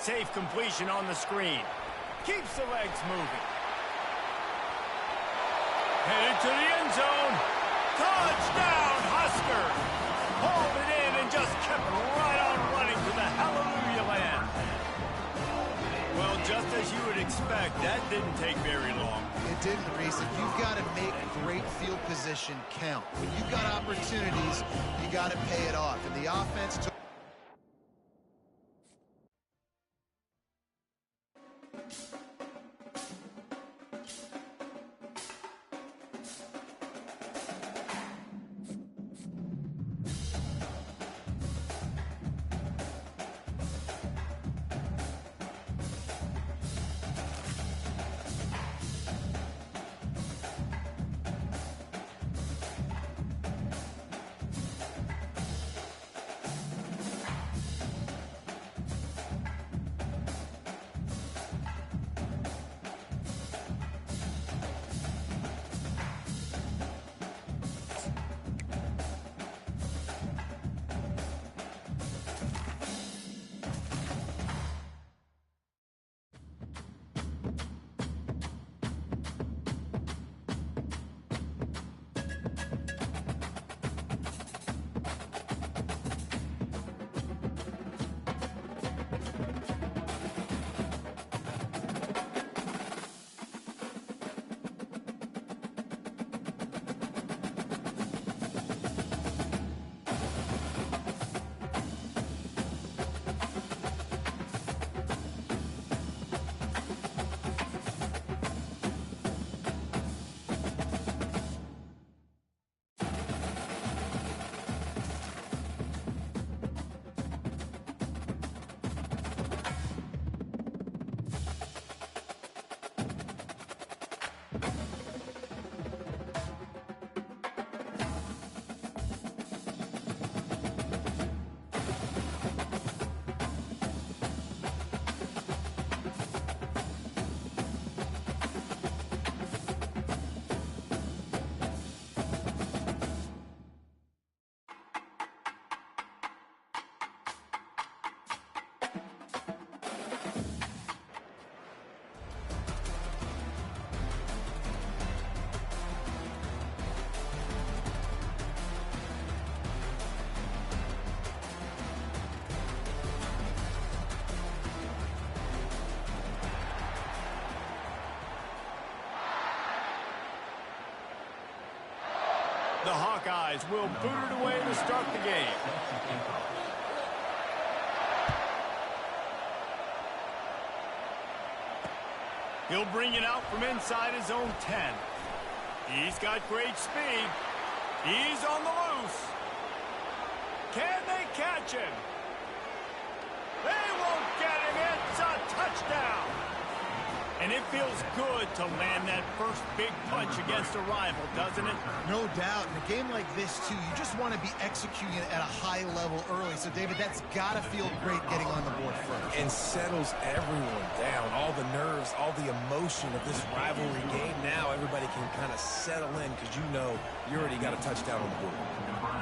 Safe completion on the screen. Keeps the legs moving. Headed to the end zone. Touchdown, Huskers! Hauled it in and just kept right on running to the hallelujah land. Well, just as you would expect, that didn't take very long. It didn't, Reese. If you've got to make great field position count, when you've got opportunities, you got to pay it off. And the offense took... The Hawkeyes will boot it away to start the game. He'll bring it out from inside his own 10. He's got great speed. He's on the loose. Can they catch him? They won't get him. It's a touchdown. And it feels good to land that first big punch against a rival, doesn't it? No doubt. In a game like this, too, you just want to be executing it at a high level early. So, David, that's got to feel great getting on the board first. And settles everyone down. All the nerves, all the emotion of this rivalry game. Now everybody can kind of settle in because you know you already got a touchdown on the board.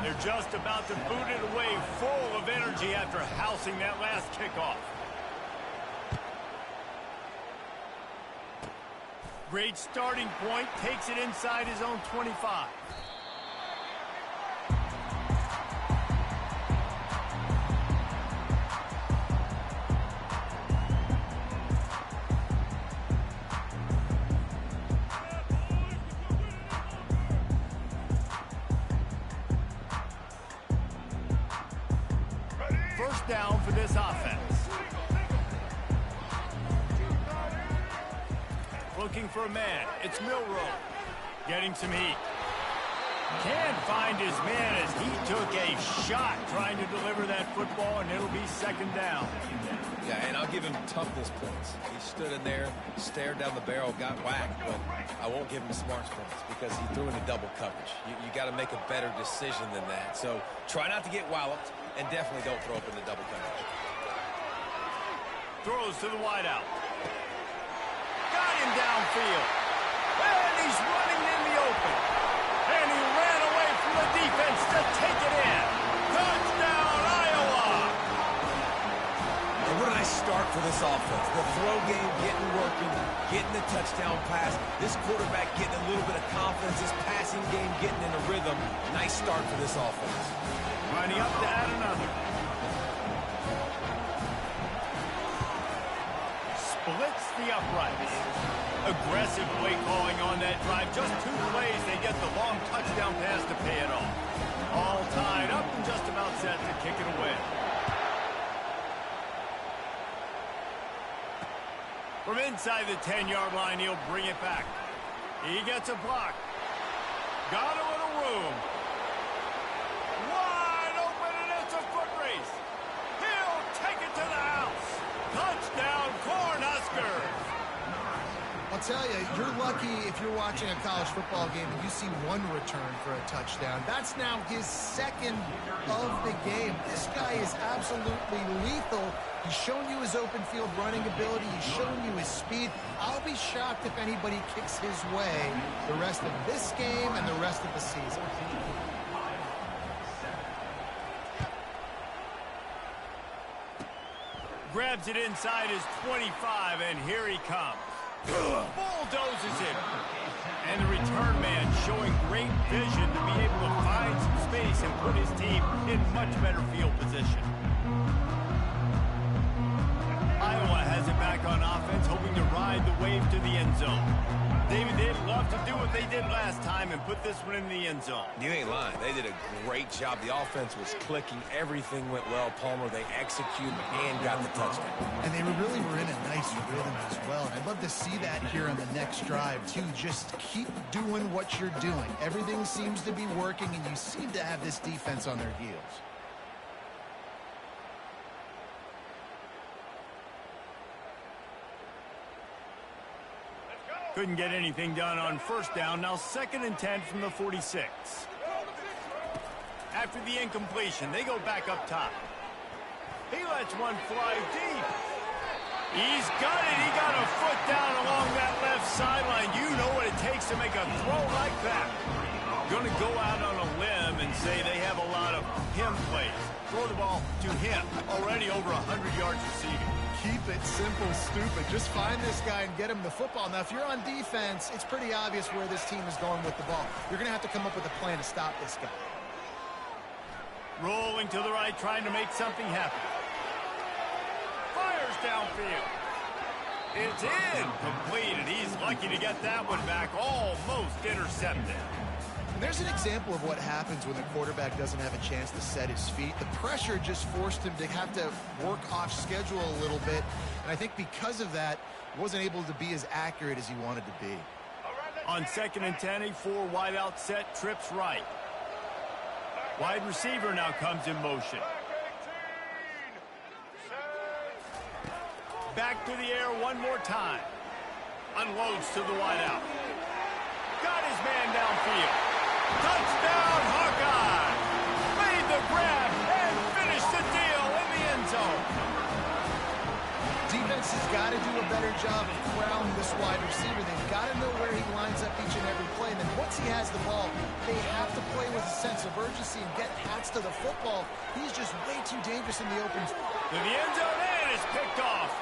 They're just about to boot it away full of energy after housing that last kickoff. Great starting point, takes it inside his own 25. first down for this offense. Looking for a man. It's Milroe. Getting some heat. Can't find his man as he took a shot trying to deliver that football, and it'll be second down. Yeah, and I'll give him toughness points. He stood in there, stared down the barrel, got whacked, but I won't give him smarts points because he threw into double coverage. You got to make a better decision than that. So try not to get walloped, and definitely don't throw up in the double coverage. Throws to the wideout. Got him downfield. And he's running in the open. And he ran away from the defense to take it in. Touchdown, Iowa! And what did I start for this offense? The throw game getting working, getting the touchdown pass. This quarterback getting a little bit of confidence. This passing game getting in a rhythm. Nice start for this offense. Lining up to add another. Splits the uprights. Aggressive play calling on that drive. Just 2 plays, they get the long touchdown pass to pay it off. All tied up and just about set to kick it away. From inside the 10-yard line, he'll bring it back. He gets a block. Got a little room. Wide open, and it's a foot race. He'll take it to the house. Touchdown, Cornhuskers. I'll tell you, you're lucky if you're watching a college football game and you see one return for a touchdown. That's now his second of the game. This guy is absolutely lethal. He's shown you his open field running ability. He's shown you his speed. I'll be shocked if anybody kicks his way the rest of this game and the rest of the season. Grabs it inside his 25, and here he comes. Bulldozes it. And the return man showing great vision to be able to find some space and put his team in much better field position. Iowa has it back on offense, hoping to ride the wave to the end zone. David, they'd love to do what they did last time and put this one in the end zone. You ain't lying. They did a great job. The offense was clicking. Everything went well, Palmer. They executed and got the touchdown. And they really were in a nice rhythm as well. And I'd love to see that here on the next drive, too. Just keep doing what you're doing. Everything seems to be working, and you seem to have this defense on their heels. Couldn't get anything done on first down. Now 2nd and 10 from the 46. After the incompletion, they go back up top. He lets one fly deep. He's got it. He got a foot down along that left sideline. You know what it takes to make a throw like that. Going to go out on a limb and say they have a lot of him plays. Throw the ball to him. Already over 100 yards receiving. Keep it simple, stupid. Just find this guy and get him the football. Now, if you're on defense, it's pretty obvious where this team is going with the ball. You're going to have to come up with a plan to stop this guy. Rolling to the right, trying to make something happen. Fires downfield. It's incomplete, and he's lucky to get that one back. Almost intercepted. And there's an example of what happens when the quarterback doesn't have a chance to set his feet. The pressure just forced him to have to work off schedule a little bit. And I think because of that, he wasn't able to be as accurate as he wanted to be. On 2nd and 10, a 4 wide out set, trips right. Wide receiver now comes in motion. Back to the air one more time. Unloads to the wide out. Got his man downfield. Touchdown, Hawkeye! Made the grab and finished the deal in the end zone. Defense has got to do a better job of corralling this wide receiver. They've got to know where he lines up each and every play. And then once he has the ball, they have to play with a sense of urgency and get hats to the football. He's just way too dangerous in the open. To the end zone, and it's picked off.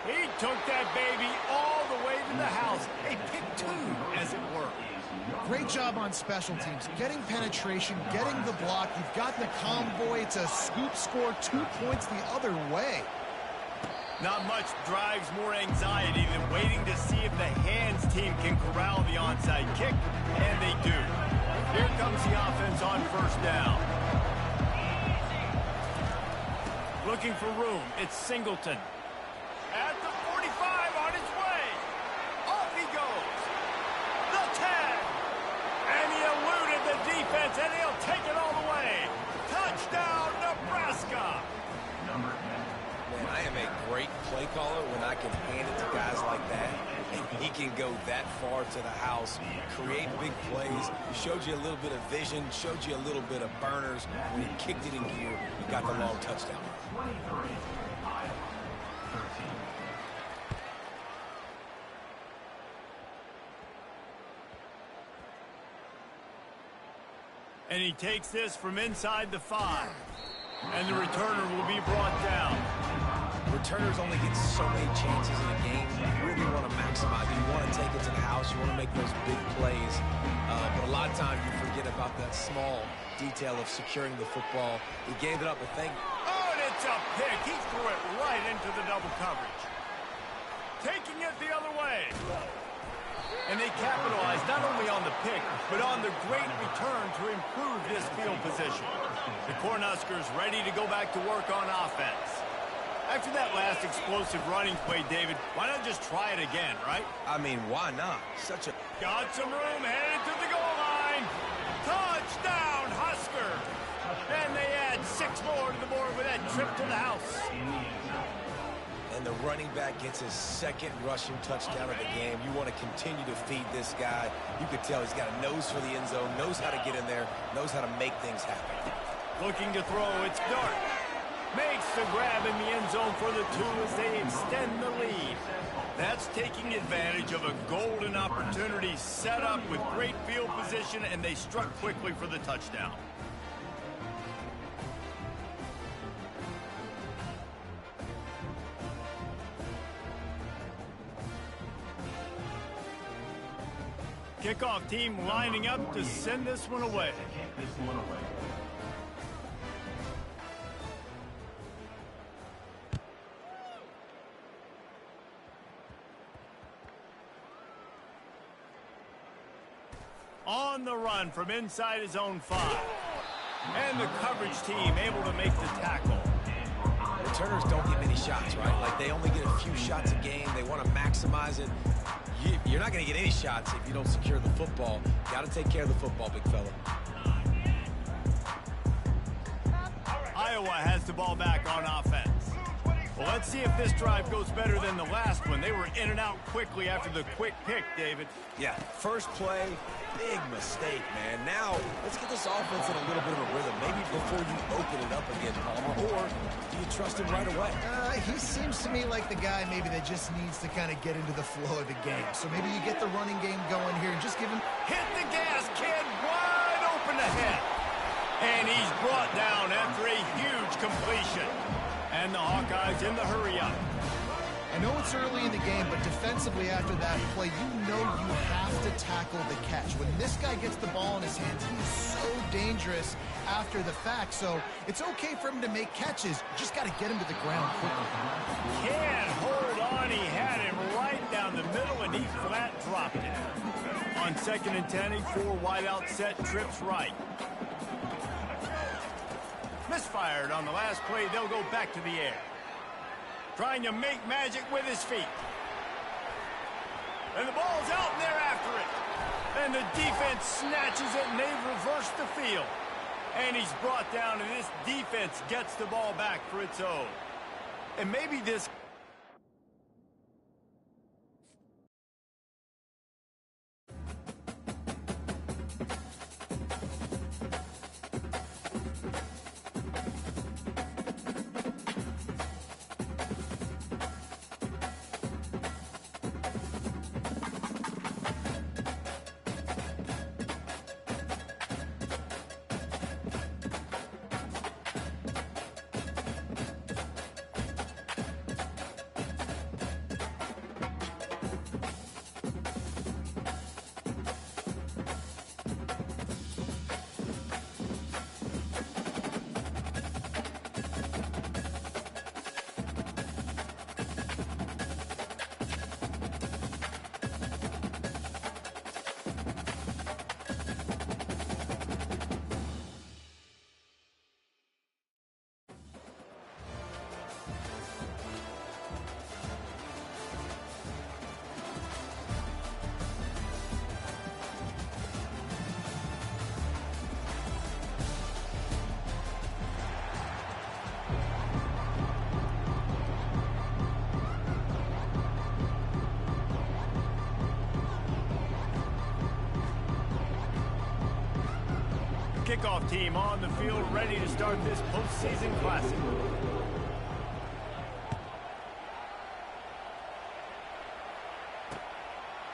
He took that baby all the way to the house. A pick 2, as it were. Great job on special teams. Getting penetration, getting the block. You've got the convoy. It's a scoop score, 2 points the other way. Not much drives more anxiety than waiting to see if the hands team can corral the onside kick, and they do. Here comes the offense on first down. Looking for room. It's Singleton. At the 45, on his way. Off he goes. The 10. And he eluded the defense, and he'll take it all the way. Touchdown, Nebraska. Man, I am a great play caller when I can hand it to guys like that. And he can go that far to the house, create big plays, showed you a little bit of vision, showed you a little bit of burners. When he kicked it in gear, he got the long touchdown. 23, 13. And he takes this from inside the 5. And the returner will be brought down. Returners only get so many chances in a game. You really want to maximize it. You want to take it to the house. You want to make those big plays. But a lot of times you forget about that small detail of securing the football. He gave it up, but Oh, and it's a pick. He threw it right into the double coverage. Taking it the other way. And they capitalized not only on the pick, but on the great return to improve this field position. The Cornhuskers ready to go back to work on offense. After that last explosive running play, David, why not just try it again, right? I mean, why not? Such a... Got some room, headed to the goal line. Touchdown, Husker! And they add 6 more to the board with that trip to the house. And the running back gets his second rushing touchdown of the game. You want to continue to feed this guy. You could tell he's got a nose for the end zone, knows how to get in there, knows how to make things happen. Looking to throw, it's Dart. Makes the grab in the end zone for the 2 as they extend the lead. That's taking advantage of a golden opportunity set up with great field position, and they struck quickly for the touchdown. Kickoff team lining up to send this one away. On the run from inside his own 5. And the coverage team able to make the tackle. Returners don't get many shots, right? Like, they only get a few shots a game. They want to maximize it. You're not going to get any shots if you don't secure the football. Got to take care of the football, big fella. Iowa has the ball back on offense. Well, let's see if this drive goes better than the last one. They were in and out quickly after the quick pick, David. Yeah, first play, big mistake, man. Now, let's get this offense in a little bit of a rhythm. Maybe before you open it up again, Palmer, or do you trust him right away? He seems to me like the guy maybe that just needs to kind of get into the flow of the game. So maybe you get the running game going here and just give him... Hit the gas, kid, wide open ahead. And he's brought down after a huge completion. And the Hawkeyes in the hurry-up. I know it's early in the game, but defensively after that play, you know you have to tackle the catch. When this guy gets the ball in his hands, he's so dangerous after the fact. So it's okay for him to make catches. You just got to get him to the ground quickly. Can't hold on. He had him right down the middle, and he flat dropped it. On 2nd and 10, a 4 wide out set, trips right. Misfired on the last play. They'll go back to the air. Trying to make magic with his feet. And the ball's out, and they're after it. And the defense snatches it, and they've reversed the field. And he's brought down, and this defense gets the ball back for its own. And maybe this... kickoff team on the field ready to start this postseason classic.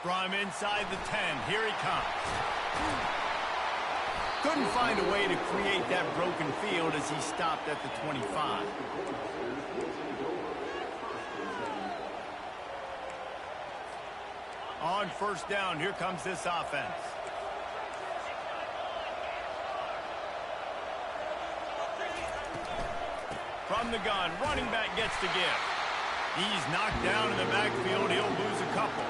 From inside the 10, here he comes. Couldn't find a way to create that broken field as he stopped at the 25. On first down, here comes this offense. From the gun, running back gets to give. He's knocked down in the backfield. He'll lose a couple.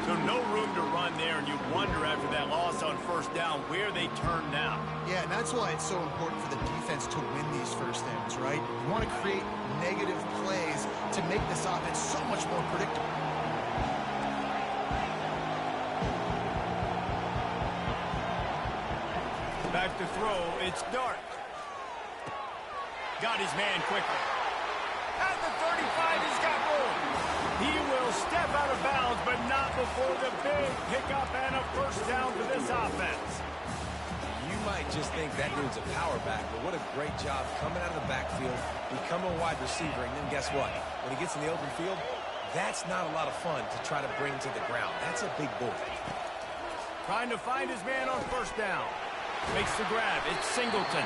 So no room to run there, and you wonder after that loss on first down where they turn now. Yeah, and that's why it's so important for the defense to win these first downs, right? You want to create negative plays to make this offense so much more predictable. Back to throw, it's Dart. Got his man quickly. At the 35, he's got room. He will step out of bounds, but not before the big pickup and a first down for this offense. You might just think that dude's a power back, but what a great job coming out of the backfield, become a wide receiver, and then guess what? When he gets in the open field, that's not a lot of fun to try to bring to the ground. That's a big boy. Trying to find his man on first down. Makes the grab. It's Singleton.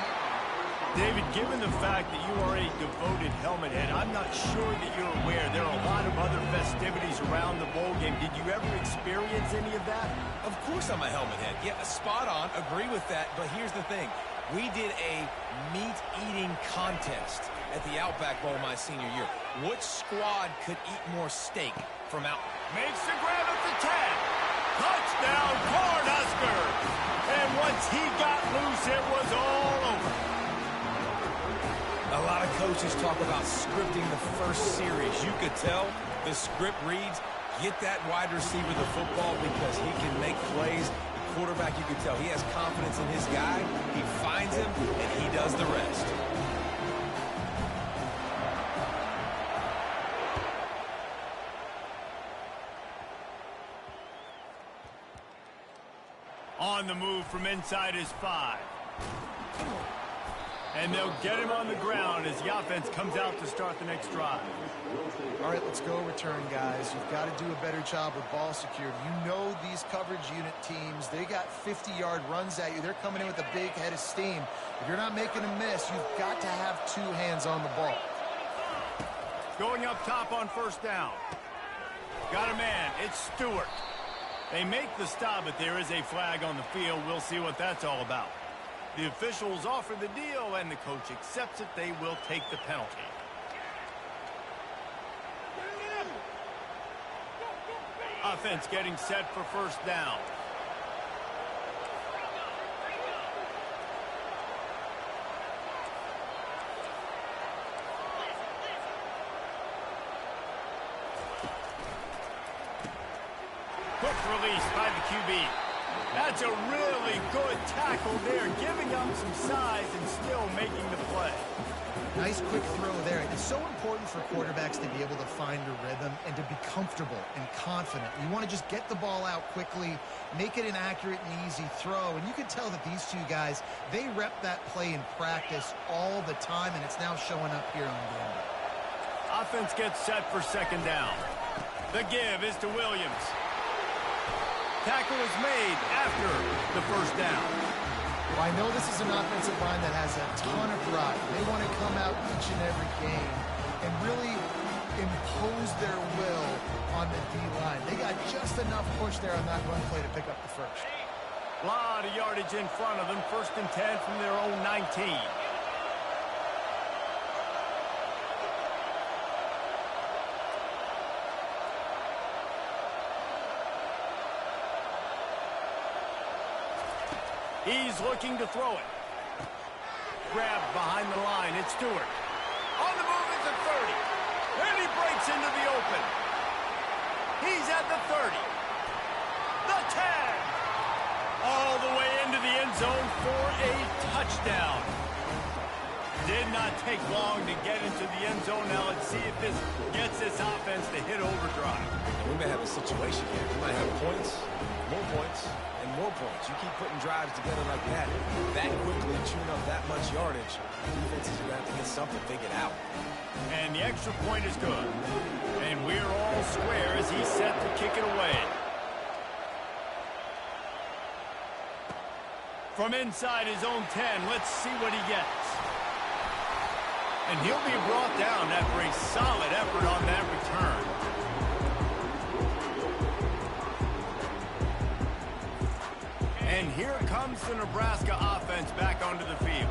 David, given the fact that you are a devoted helmet head, I'm not sure that you're aware there are a lot of other festivities around the bowl game. Did you ever experience any of that? Of course I'm a helmet head. Yeah, spot on. Agree with that. But here's the thing. We did a meat-eating contest at the Outback Bowl my senior year. Which squad could eat more steak from out? Makes the grab at the 10. Touchdown, Cornhuskers! And once he got loose, it was all over. A lot of coaches talk about scripting the first series. You could tell the script reads, get that wide receiver the football because he can make plays. The quarterback, you can tell he has confidence in his guy. He finds him, and he does the rest. On the move from inside his 5. And they'll get him on the ground as the offense comes out to start the next drive. All right, let's go return, guys. You've got to do a better job with ball security. You know these coverage unit teams, they got 50-yard runs at you. They're coming in with a big head of steam. If you're not making a miss, you've got to have two hands on the ball. Going up top on first down. Got a man. It's Stewart. They make the stop, but there is a flag on the field. We'll see what that's all about. The officials offer the deal, and the coach accepts it. They will take the penalty. Offense getting set for first down. Quick release by the QB. That's a really good tackle there, giving up some size and still making the play. Nice quick throw there. It's so important for quarterbacks to be able to find a rhythm and to be comfortable and confident. You want to just get the ball out quickly, make it an accurate and easy throw. And you can tell that these two guys, they rep that play in practice all the time, and it's now showing up here on game day. Offense gets set for second down. The give is to Williams. Tackle is made after the first down. Well, I know this is an offensive line that has a ton of pride. They want to come out each and every game and really impose their will on the D-line. They got just enough push there on that run play to pick up the first. A lot of yardage in front of them. 1st and 10 from their own 19. He's looking to throw it. Grabbed behind the line. It's Stewart. On the move at the 30. And he breaks into the open. He's at the 30. The 10. All the way into the end zone for a touchdown. Did not take long to get into the end zone. Now let's see if this gets this offense to hit overdrive. We may have a situation here. We might have points, and more points. You keep putting drives together like that quickly chewing up that much yardage, defenses are going to have to get something figured out. And the extra point is good. And we're all square as he's set to kick it away. From inside his own 10, let's see what he gets. And he'll be brought down after a solid effort on that return. And here comes the Nebraska offense back onto the field.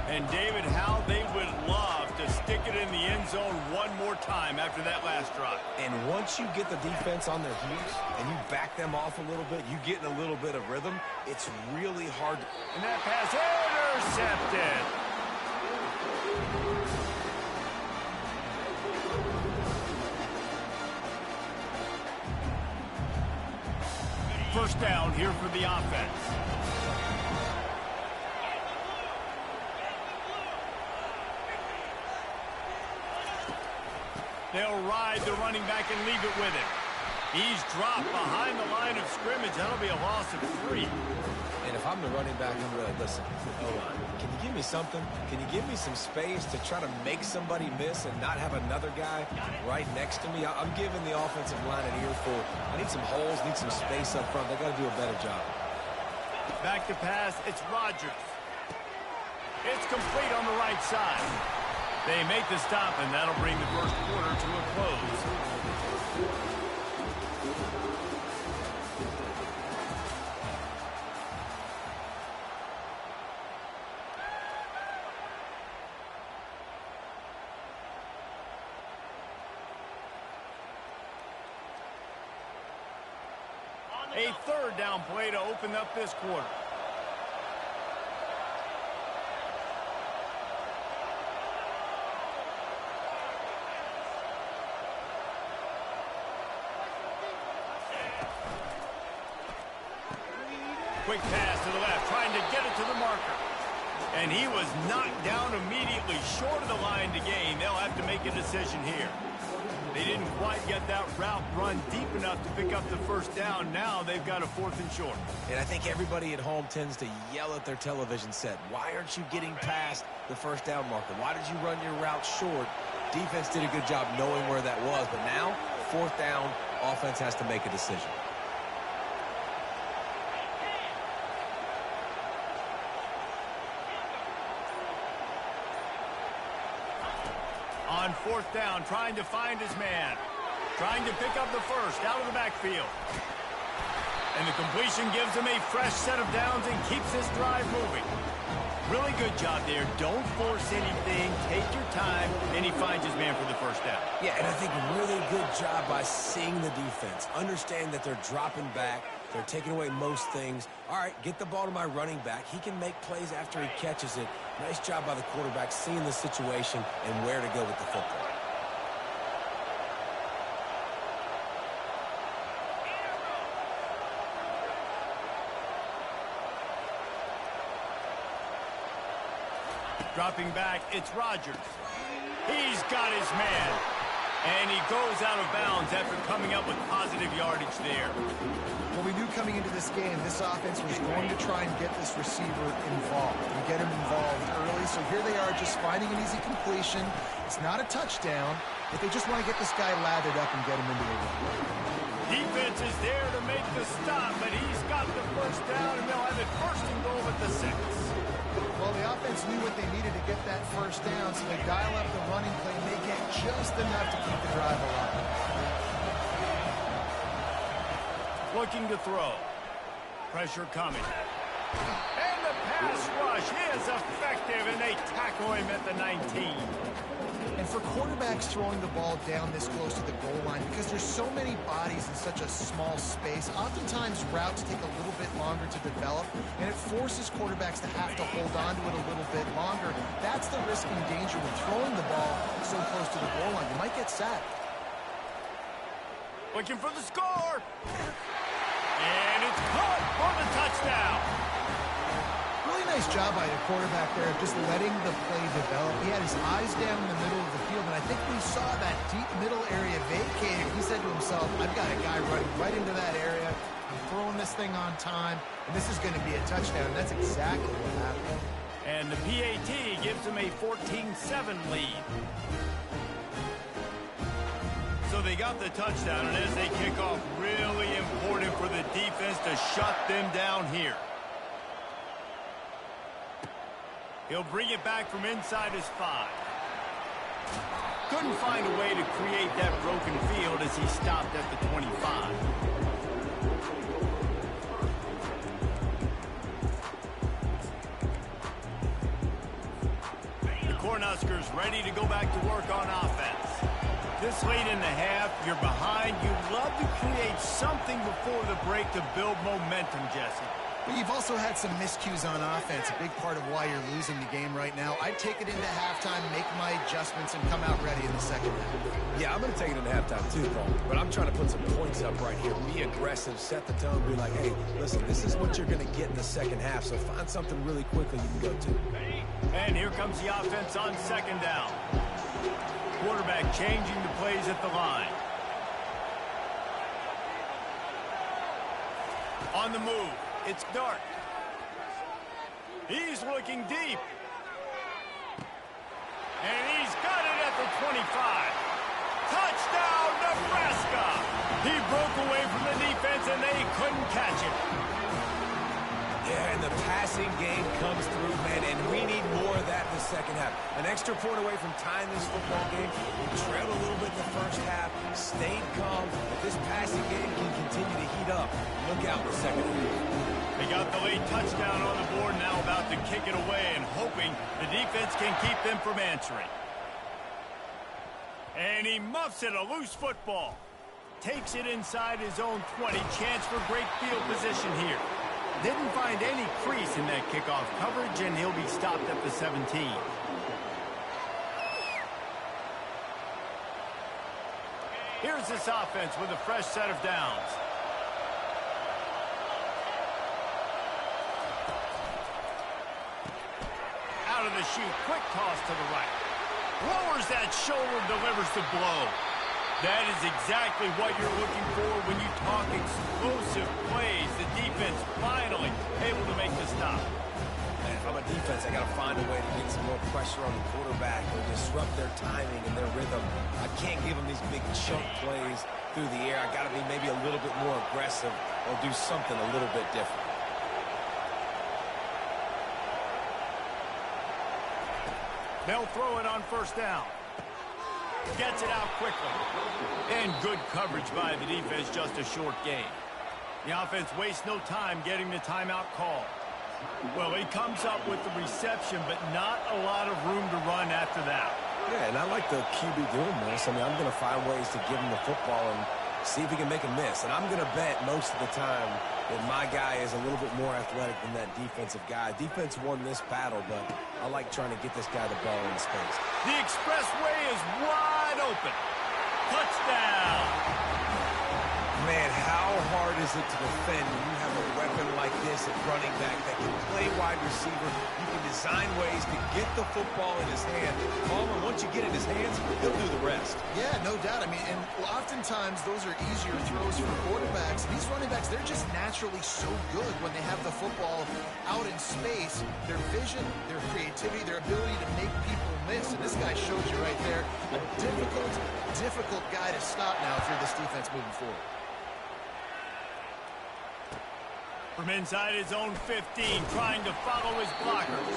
And David, how they would love to stick it in the end zone one more time after that last drive. And once you get the defense on their heels and you back them off a little bit, you get in a little bit of rhythm, it's really hard. And that pass intercepted. First down here for the offense. They'll ride the running back and leave it with him. He's dropped behind the line of scrimmage. That'll be a loss of 3. And if I'm the running back, I'm really, listen, can you give me something? Can you give me some space to try to make somebody miss and not have another guy right next to me? I'm giving the offensive line an earful. I need some holes, need some space up front. They got to do a better job. Back to pass, it's Rodgers. It's complete on the right side. They make the stop, and that'll bring the first quarter to a close. A third down play to open up this quarter. Quick pass to the left, trying to get it to the marker. And he was knocked down immediately, short of the line to gain. They'll have to make a decision here. They didn't quite get that route run deep enough to pick up the first down. Now they've got a 4th and short. And I think everybody at home tends to yell at their television set. Why aren't you getting past the first down marker? Why did you run your route short? Defense did a good job knowing where that was. But now, 4th down, offense has to make a decision. On 4th down, trying to find his man. Trying to pick up the first out of the backfield. And the completion gives him a fresh set of downs and keeps this drive moving. Really good job there. Don't force anything. Take your time. And he finds his man for the first down. Yeah, and I think a really good job by seeing the defense. Understand that they're dropping back. They're taking away most things. All right, get the ball to my running back. He can make plays after he catches it. Nice job by the quarterback seeing the situation and where to go with the football. Dropping back, it's Rodgers. He's got his man. And he goes out of bounds after coming up with positive yardage there. Well, we knew coming into this game, this offense was going to try and get this receiver involved and get him involved early. So here they are just finding an easy completion. It's not a touchdown, but they just want to get this guy lathered up and get him into the run. Defense is there to make the stop, but he's got the first down, and they'll have it 1st and goal at the 6. Well, the offense knew what they needed to get that first down, so they dial up the running play, make it just enough to keep the drive alive. Looking to throw. Pressure coming. And the pass rush is effective, and they tackle him at the 19. And for quarterbacks throwing the ball down this close to the goal line, because there's so many bodies in such a small space, oftentimes routes take a little bit longer to develop, and it forces quarterbacks to have to hold on to it a little bit longer. That's the risk and danger with throwing the ball so close to the goal line. You might get sacked. Looking for the score. And it's caught for the touchdown. Really nice nice job by the quarterback there of just letting the play develop. He had his eyes down in the middle of the field, and I think we saw that deep middle area vacated. He said to himself, I've got a guy running right into that area. I'm throwing this thing on time, and this is going to be a touchdown. That's exactly what happened. And the PAT gives them a 14-7 lead. So they got the touchdown, and as they kick off, really important for the defense to shut them down here. He'll bring it back from inside his 5. Couldn't find a way to create that broken field as he stopped at the 25. The Cornhuskers ready to go back to work on offense. This late in the half, you're behind. You'd love to create something before the break to build momentum, Jesse. But you've also had some miscues on offense, a big part of why you're losing the game right now. I'd take it into halftime, make my adjustments, and come out ready in the second half. Yeah, I'm going to take it into halftime too, Paul. But I'm trying to put some points up right here. Be aggressive, set the tone, be like, hey, listen, this is what you're going to get in the second half, so find something really quickly you can go to. And here comes the offense on second down. Quarterback changing the plays at the line. On the move. It's dark. He's looking deep. And he's got it at the 25. Touchdown, Nebraska! He broke away from the defense, and they couldn't catch it. Yeah, and the passing game comes through, man, and we need more of that in the second half. An extra point away from tying this football game. We trailed a little bit in the first half, stayed calm, but this passing game can continue to heat up. Look out in the second half. They got the late touchdown on the board, now about to kick it away and hoping the defense can keep them from answering. And he muffs it, a loose football. Takes it inside his own 20. Chance for great field position here. Didn't find any crease in that kickoff coverage, and he'll be stopped at the 17. Here's this offense with a fresh set of downs. Out of the chute, quick toss to the right. Lowers that shoulder, delivers the blow. That is exactly what you're looking for when you talk explosive plays. The defense finally able to make the stop. And if I'm a defense, I got to find a way to get some more pressure on the quarterback or disrupt their timing and their rhythm. I can't give them these big chunk plays through the air. I got to be maybe a little bit more aggressive or do something a little bit different. They'll throw it on first down. Gets it out quickly. And good coverage by the defense, just a short gain. The offense wastes no time getting the timeout call. Well, he comes up with the reception, but not a lot of room to run after that. Yeah, and I like the QB doing this. I mean, I'm going to find ways to give him the football and see if he can make a miss. And I'm going to bet most of the time that my guy is a little bit more athletic than that defensive guy. Defense won this battle, but I like trying to get this guy the ball in space. The expressway is wide open. Touchdown! Man, how hard is it to defend when you have a weapon like this at running back that can play wide receiver? You can design ways to get the football in his hand. And once you get it in his hands, he'll do the rest. Yeah, no doubt. I mean, and oftentimes those are easier throws for quarterbacks. These running backs, they're just naturally so good when they have the football out in space. Their vision, their creativity, their ability to make people miss. And this guy shows you right there, a difficult guy to stop now if you're this defense moving forward. From inside his own 15, trying to follow his blockers.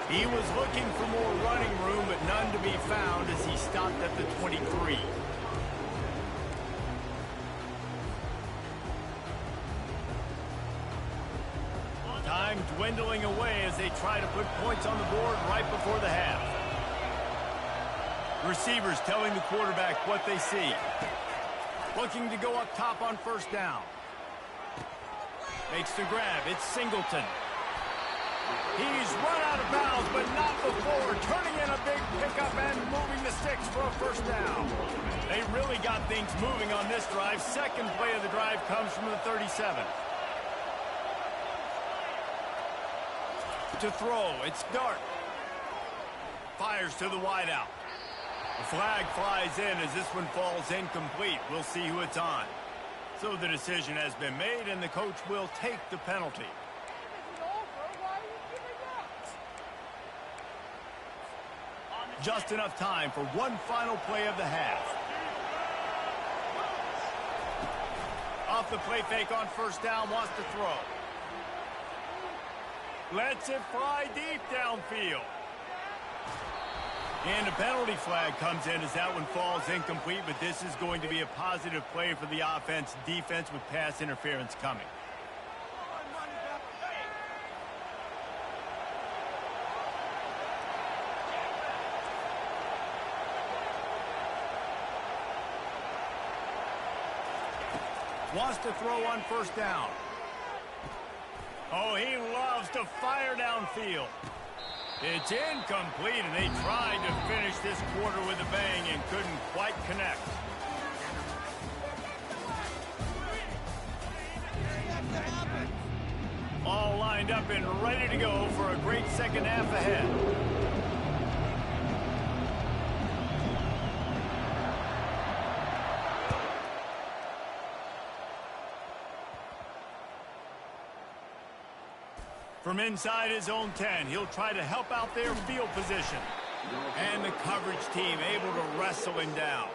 He was looking for more running room, but none to be found as he stopped at the 23. Time dwindling away as they try to put points on the board right before the half. Receivers telling the quarterback what they see. Looking to go up top on first down. Makes the grab. It's Singleton. He's run out of bounds, but not before. Turning in a big pickup and moving the sticks for a first down. They really got things moving on this drive. Second play of the drive comes from the 37. To throw, it's Dart. Fires to the wideout. The flag flies in as this one falls incomplete. We'll see who it's on. So the decision has been made, and the coach will take the penalty. Just enough time for one final play of the half. Off the play fake on first down, wants to throw. Lets it fly deep downfield. And a penalty flag comes in as that one falls incomplete, but this is going to be a positive play for the offense. Defense with pass interference coming. Wants to throw on first down. Oh, he loves to fire downfield. It's incomplete, and they tried to finish this quarter with a bang and couldn't quite connect. All lined up and ready to go for a great second half ahead. From inside his own 10, he'll try to help out their field position. And the coverage team able to wrestle him down.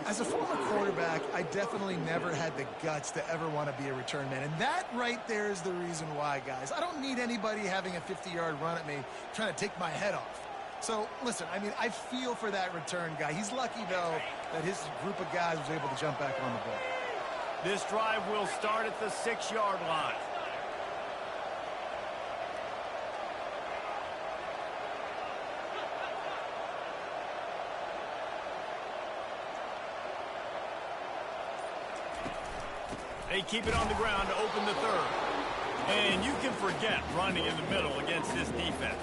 As a former quarterback, I definitely never had the guts to ever want to be a return man. And that right there is the reason why, guys. I don't need anybody having a 50-yard run at me trying to take my head off. So, listen, I mean, I feel for that return guy. He's lucky, though, that his group of guys was able to jump back on the ball. This drive will start at the 6-yard line. They keep it on the ground to open the third. And you can forget running in the middle against this defense.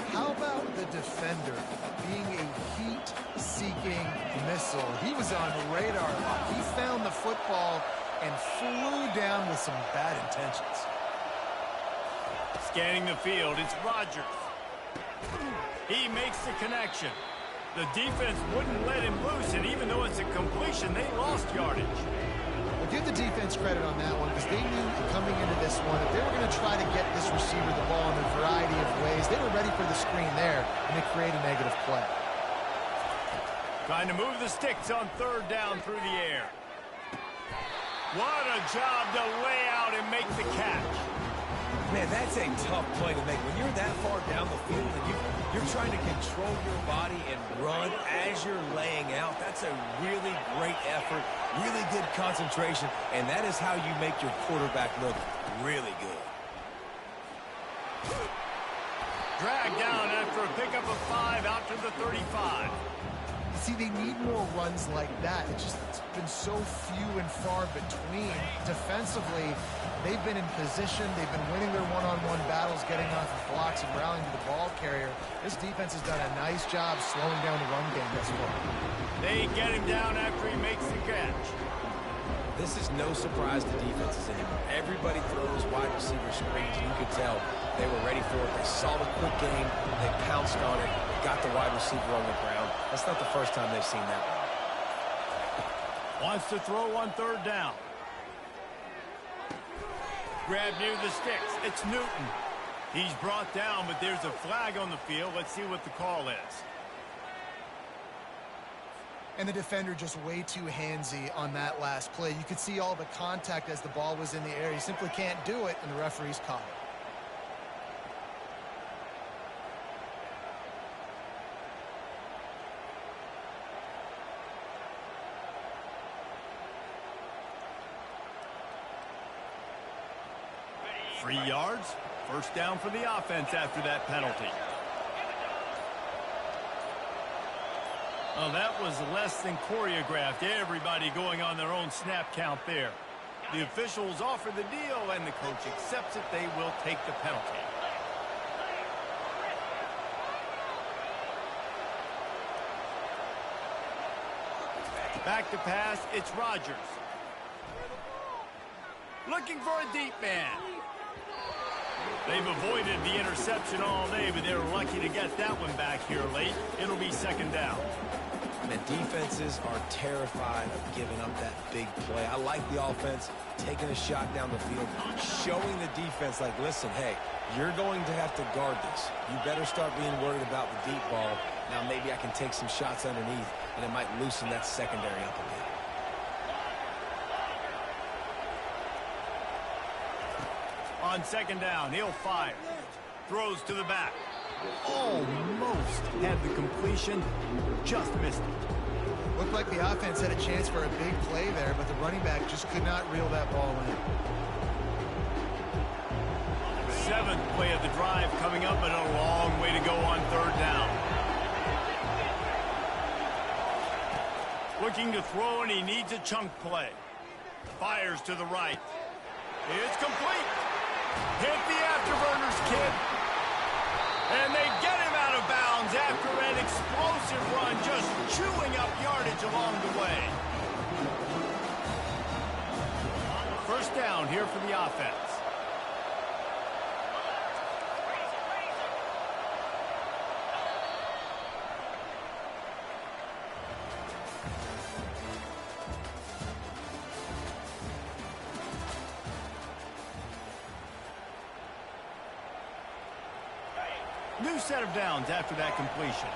How about the defender being a heat-seeking missile? He was on radar lock. He found the football and flew down with some bad intentions. Scanning the field, it's Rodgers. He makes the connection. The defense wouldn't let him loose, and even though it's a completion, they lost yardage. Well, give the defense credit on that one because they knew coming into this one that they were going to try to get this receiver the ball in a variety of ways. They were ready for the screen there, and they create a negative play. Trying to move the sticks on third down through the air. What a job to lay out and make the catch. Man, that's a tough play to make. When you're that far down the field and you're trying to control your body and run as you're laying out, that's a really great effort, really good concentration, and that is how you make your quarterback look really good. Dragged down after a pickup of 5 out to the 35. See, they need more runs like that. It's been so few and far between. Defensively, they've been in position. They've been winning their one-on-one battles, getting off of blocks and rallying to the ball carrier. This defense has done a nice job slowing down the run game thus far. They get him down after he makes the catch. This is no surprise to defenses anymore. Everybody throws wide receiver screens. You could tell they were ready for it. They saw the quick game. They pounced on it. Got the wide receiver on the ground. That's not the first time they've seen that. Wants to throw on third down. Grab near the sticks. It's Newton. He's brought down, but there's a flag on the field. Let's see what the call is. And the defender just way too handsy on that last play. You could see all the contact as the ball was in the air. He simply can't do it, and the referee's caught it. Three yards. First down for the offense after that penalty. Oh, that was less than choreographed. Everybody going on their own snap count there. The officials offer the deal, and the coach accepts it. They will take the penalty. Back to pass, it's Rodgers. Looking for a deep man. They've avoided the interception all day, but they're lucky to get that one back here late. It'll be second down. The defenses are terrified of giving up that big play. I like the offense taking a shot down the field, showing the defense, like, listen, hey, you're going to have to guard this. You better start being worried about the deep ball. Now maybe I can take some shots underneath, and it might loosen that secondary up a bit. On second down, he'll fire. Throws to the back. Almost had the completion, just missed it. Looked like the offense had a chance for a big play there, but the running back just could not reel that ball in. Seventh play of the drive coming up, and a long way to go on third down. Looking to throw, and he needs a chunk play. Fires to the right. It's complete. Hit the afterburners, kid. And they get him out of bounds after an explosive run, just chewing up yardage along the way. First down here for the offense. New set of downs after that completion.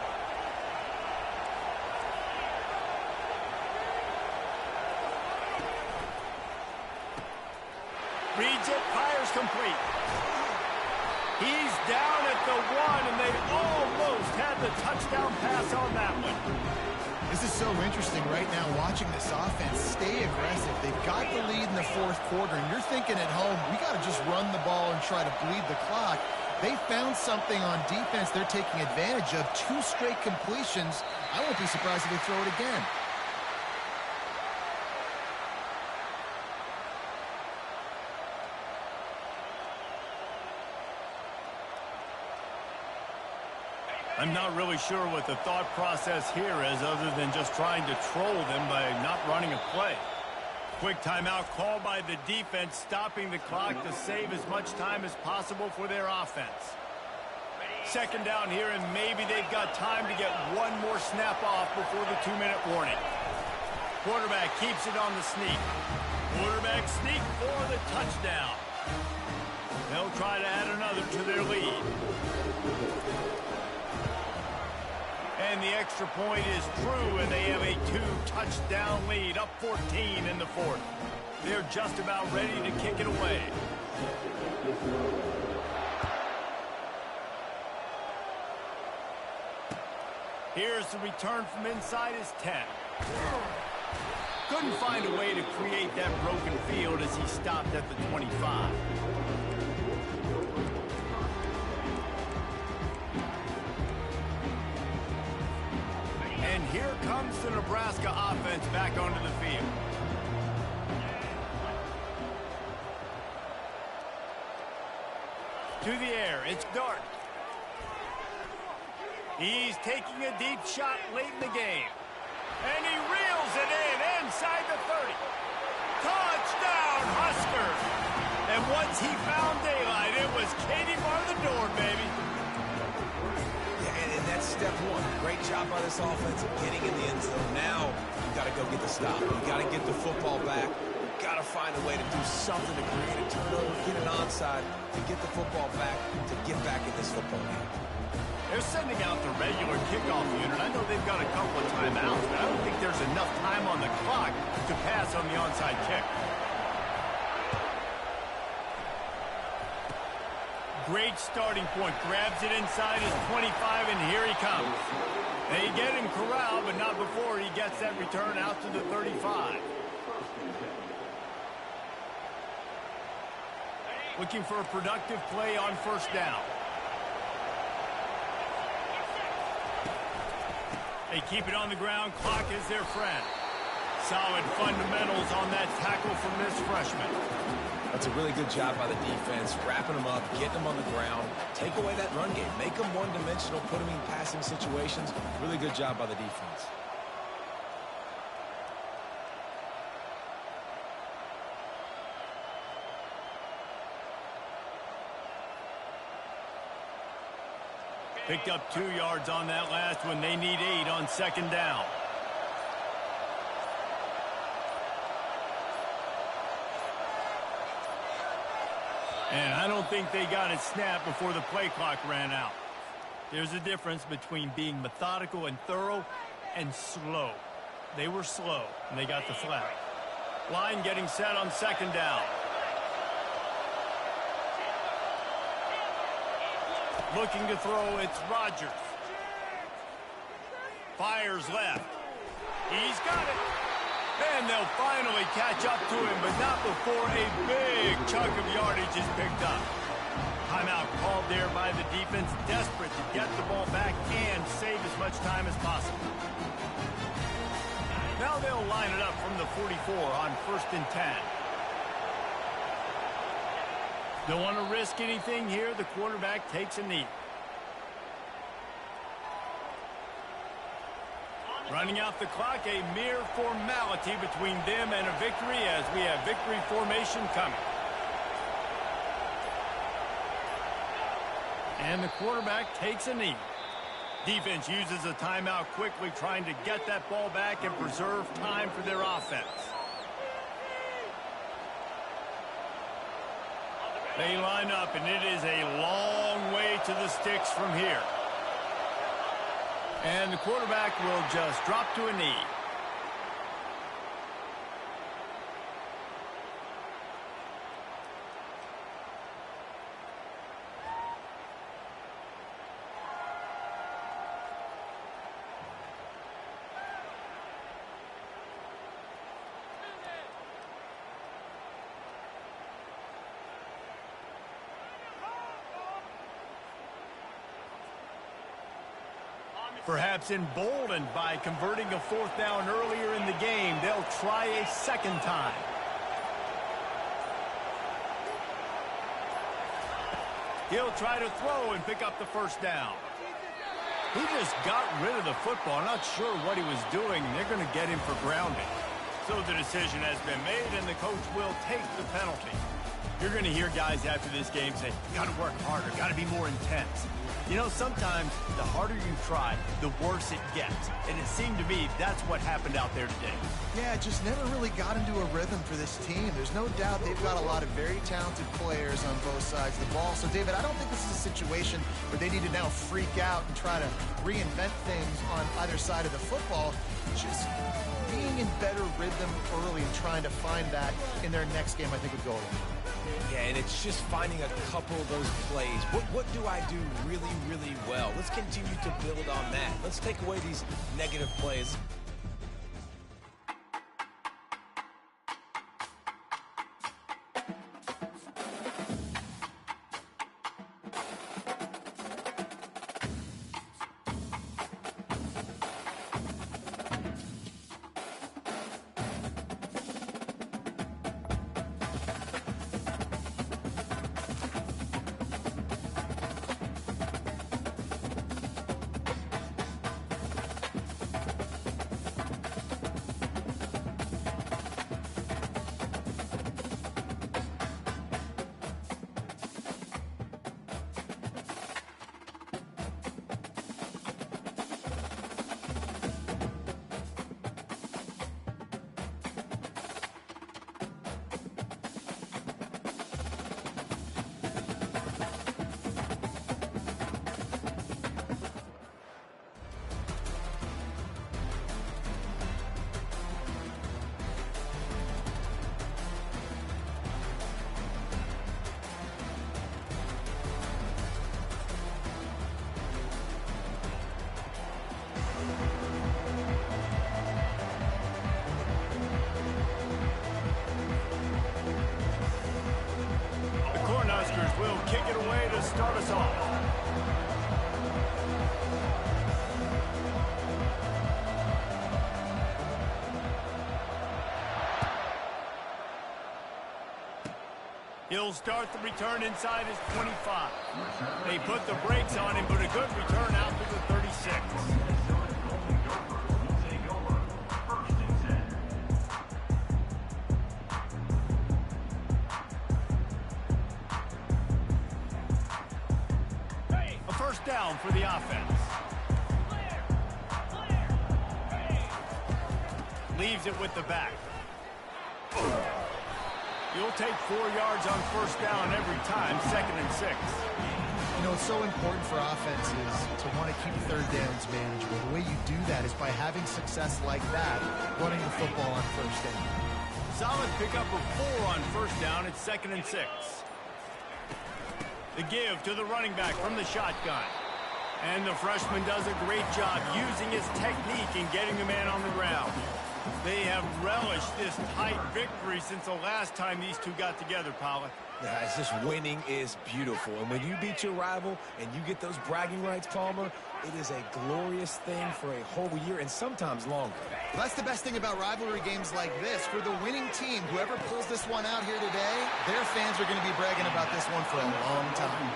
Reads it, fires complete. He's down at the 1, and they almost had the touchdown pass on that one. This is so interesting right now watching this offense stay aggressive. They've got the lead in the fourth quarter, and you're thinking at home, we got to just run the ball and try to bleed the clock. They found something on defense they're taking advantage of. 2 straight completions. I won't be surprised if they throw it again. I'm not really sure what the thought process here is other than just trying to troll them by not running a play. Quick timeout called by the defense, stopping the clock to save as much time as possible for their offense. Second down here, and maybe they've got time to get one more snap off before the 2-minute warning. Quarterback keeps it on the sneak. Quarterback sneak for the touchdown. They'll try to add another to their lead. And the extra point is true, and they have a 2-touchdown lead, up 14 in the fourth. They're just about ready to kick it away. Here's the return from inside his 10. Couldn't find a way to create that broken field as he stopped at the 25. And here comes the Nebraska offense back onto the field. To the air, it's Dart. He's taking a deep shot late in the game. And he reels it in inside the 30. Touchdown, Huskers! And once he found daylight, it was Katie bar the door, baby. Yeah, and that's step 1. Great job by this offense of getting in the end zone. Now, you got to go get the stop. You got to get the football back. You got to find a way to do something to create a turnover, get an onside, to get the football back, to get back in this football game. They're sending out the regular kickoff unit. I know they've got a couple of timeouts, but I don't think there's enough time on the clock to pass on the onside kick. Great starting point. Grabs it inside his 25, and here he comes. They get him corralled, but not before he gets that return out to the 35. Looking for a productive play on first down. They keep it on the ground. Clock is their friend. Solid fundamentals on that tackle from this freshman. That's a really good job by the defense, wrapping them up, getting them on the ground, take away that run game, make them one-dimensional, put them in passing situations. Really good job by the defense. Picked up 2 yards on that last one. They need 8 on second down. And I don't think they got it snapped before the play clock ran out. There's a difference between being methodical and thorough and slow. They were slow, and they got the flag. Line getting set on second down. Looking to throw, it's Rodgers. Fires left. He's got it. And they'll finally catch up to him, but not before a big chunk of yardage is picked up. Timeout called there by the defense, desperate to get the ball back and save as much time as possible. Now they'll line it up from the 44 on 1st and 10. Don't want to risk anything here. The quarterback takes a knee. Running out the clock, a mere formality between them and a victory as we have victory formation coming. And the quarterback takes a knee. Defense uses a timeout quickly, trying to get that ball back and preserve time for their offense. They line up, and it is a long way to the sticks from here. And the quarterback will just drop to a knee. Perhaps emboldened by converting a 4th down earlier in the game, they'll try a second time. He'll try to throw and pick up the 1st down. He just got rid of the football. Not sure what he was doing. They're going to get him for grounding. So the decision has been made, and the coach will take the penalty. You're going to hear guys after this game say, got to work harder, got to be more intense. You know, sometimes the harder you try, the worse it gets. And it seemed to me that's what happened out there today. Yeah, it just never really got into a rhythm for this team. There's no doubt they've got a lot of very talented players on both sides of the ball. So, David, I don't think this is a situation where they need to now freak out and try to reinvent things on either side of the football. Just being in better rhythm early and trying to find that in their next game, I think, would go a long way. Yeah, and it's just finding a couple of those plays. What do I do really, really well? Let's continue to build on that. Let's take away these negative plays. Will kick it away to start us off. He'll start the return inside his 25. They put the brakes on him, but a good return out to the 36. down for the offense. Leaves it with the back. You'll take 4 yards on first down every time, 2nd and 6. You know, it's so important for offenses to want to keep third downs manageable. The way you do that is by having success like that, running the football on first down. Solid pickup of 4 on first down. It's 2nd and 6. The give to the running back from the shotgun. And the freshman does a great job using his technique and getting the man on the ground. They have relished this tight victory since the last time these two got together, Pollock. Yeah, it's just winning is beautiful. And when you beat your rival and you get those bragging rights, Palmer, it is a glorious thing for a whole year and sometimes longer. Well, that's the best thing about rivalry games like this. For the winning team, whoever pulls this one out here today, their fans are going to be bragging about this one for a long time.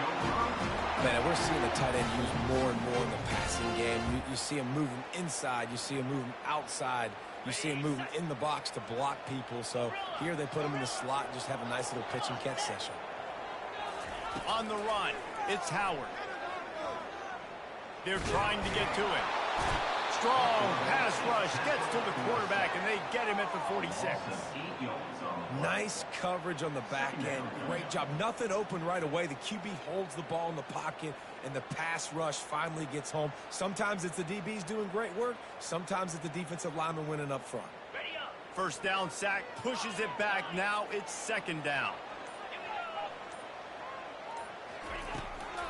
Man, we're seeing the tight end used more and more in the passing game. You see him moving inside. You see him moving outside. You see him moving in the box to block people. So here they put him in the slot and just have a nice little pitch and catch session. On the run, it's Howard. They're trying to get to it. Strong pass rush gets to the quarterback, and they get him at the 46. Nice coverage on the back end. Great job. Nothing open right away. The QB holds the ball in the pocket, and the pass rush finally gets home. Sometimes it's the DBs doing great work. Sometimes it's the defensive lineman winning up front. First down sack, pushes it back. Now it's 2nd down.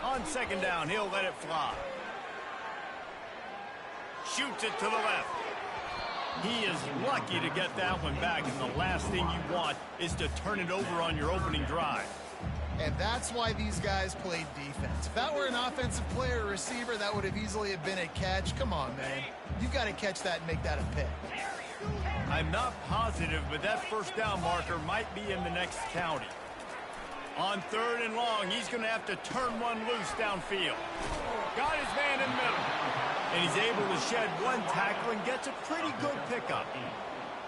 On 2nd down, he'll let it fly. Shoots it to the left. He is lucky to get that one back, and the last thing you want is to turn it over on your opening drive. And that's why these guys played defense. If that were an offensive player or receiver, that would have easily have been a catch. Come on, man. You've got to catch that and make that a pick. I'm not positive, but that first down marker might be in the next county. On 3rd and long, he's going to have to turn one loose downfield. Got his man in the middle. And he's able to shed one tackle and gets a pretty good pickup.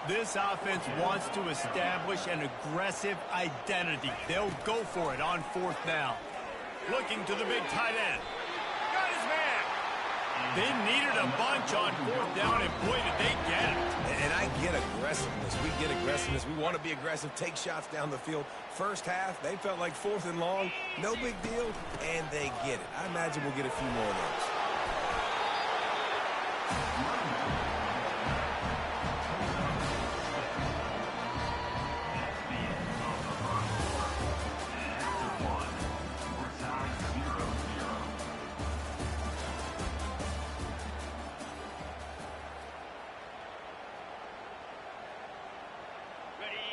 This offense wants to establish an aggressive identity. They'll go for it on 4th down. Looking to the big tight end. Got his man. They needed a bunch on 4th down, and boy, did they get it. And I get aggressiveness. We get aggressiveness. We want to be aggressive, take shots down the field. First half, they felt like 4th and long. No big deal, and they get it. I imagine we'll get a few more of those.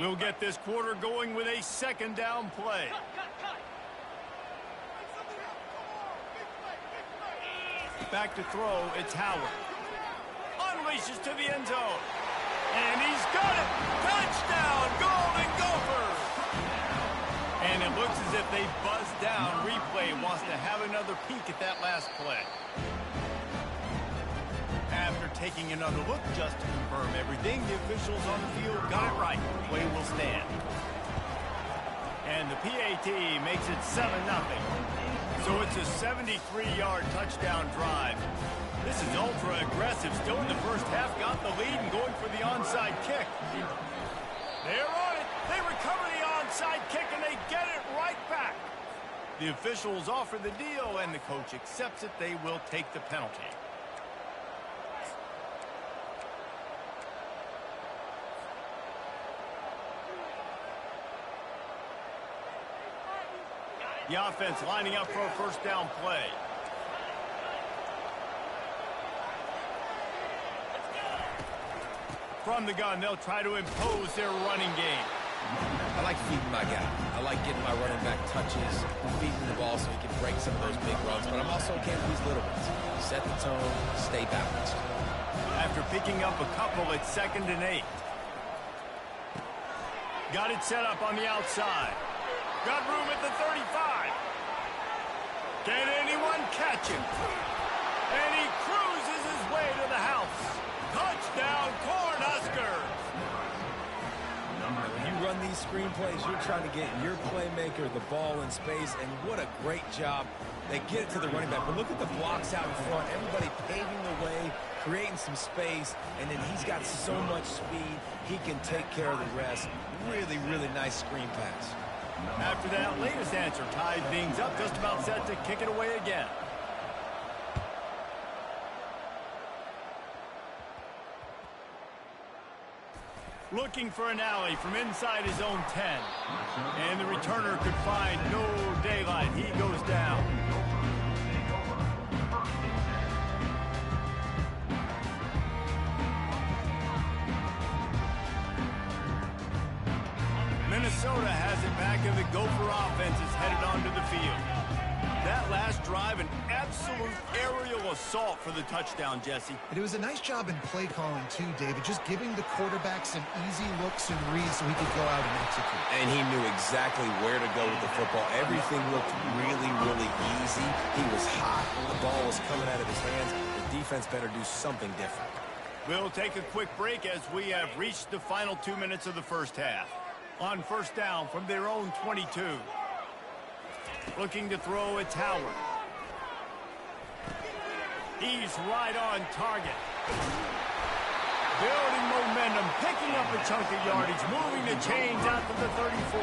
We'll get this quarter going with a 2nd down play. Back to throw, it's Howard. Unleashes to the end zone. And he's got it! Touchdown, Golden Gophers! And it looks as if they buzzed down. Replay wants to have another peek at that last play. After taking another look just to confirm everything, the officials on the field got it right. Play will stand. And the PAT makes it 7-0. So it's a 73-yard touchdown drive. This is ultra-aggressive. Still in the first half, got the lead and going for the onside kick. They're on it. They recover the onside kick, and they get it right back. The officials offer the deal, and the coach accepts it. They will take the penalty. The offense lining up for a first down play. From the gun, they'll try to impose their running game. I like feeding my guy. I like getting my running back touches, feeding the ball so he can break some of those big runs, but I'm also okay with these little ones. Set the tone, stay balanced. After picking up a couple, it's 2nd and 8. Got it set up on the outside. Got room at the 35. Can anyone catch him? And he cruises his way to the house. Touchdown, Cornhuskers! When you run these screenplays, you're trying to get your playmaker the ball in space, and what a great job. They get it to the running back, but look at the blocks out in front. Everybody paving the way, creating some space, and then he's got so much speed, he can take care of the rest. Really, really nice screen pass. After that latest answer, tied things up, just about set to kick it away again. Looking for an alley from inside his own 10. And the returner could find no daylight. He goes down. Minnesota has it back, and the Gopher offense is headed onto the field. That last drive, an absolute aerial assault for the touchdown, Jesse. And it was a nice job in play calling, too, David, just giving the quarterback some easy looks and reads so he could go out and execute. And he knew exactly where to go with the football. Everything looked really, really easy. He was hot. The ball was coming out of his hands. The defense better do something different. We'll take a quick break as we have reached the final 2 minutes of the first half. On first down from their own 22. Looking to throw, it's Howard. He's right on target. Building momentum, picking up a chunk of yardage, moving the chains out to the 34.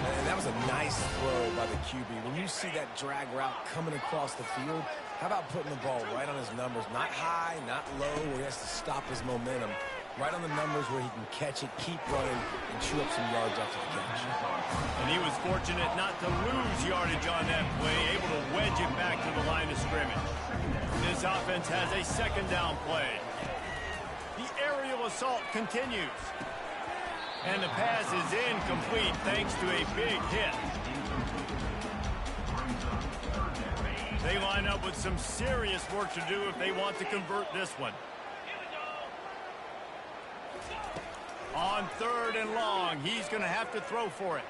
And that was a nice throw by the QB. When you see that drag route coming across the field, how about putting the ball right on his numbers? Not high, not low, where he has to stop his momentum. Right on the numbers where he can catch it, keep running, and chew up some yards after the catch. And he was fortunate not to lose yardage on that play, able to wedge it back to the line of scrimmage. This offense has a second down play. The aerial assault continues. And the pass is incomplete thanks to a big hit. They line up with some serious work to do if they want to convert this one. On third and long, he's going to have to throw for it.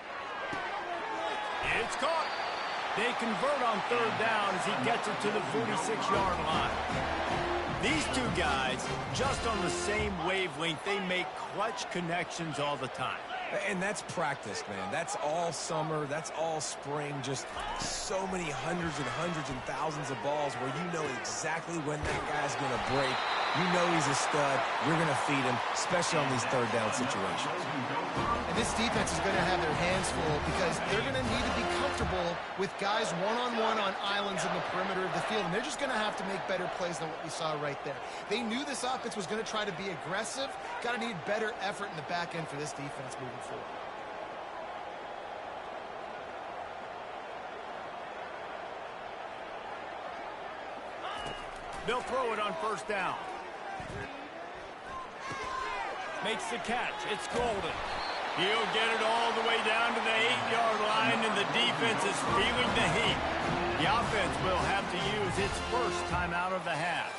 It's caught. They convert on third down as he gets it to the 46-yard line. These two guys, just on the same wavelength, they make clutch connections all the time. And that's practice, man. That's all summer. That's all spring. Just so many hundreds and thousands of balls where you know exactly when that guy's going to break. You know he's a stud. You're going to feed him, especially on these third down situations. And this defense is going to have their hands full because they're going to need to be comfortable with guys one-on-one on islands in the perimeter of the field. And they're just going to have to make better plays than what we saw right there. They knew this offense was going to try to be aggressive. Got to need better effort in the back end for this defense moving forward. They'll throw it on first down. Makes the catch. It's Golden. He'll get it all the way down to the 8-yard line, and the defense is feeling the heat. The offense will have to use its first timeout of the half.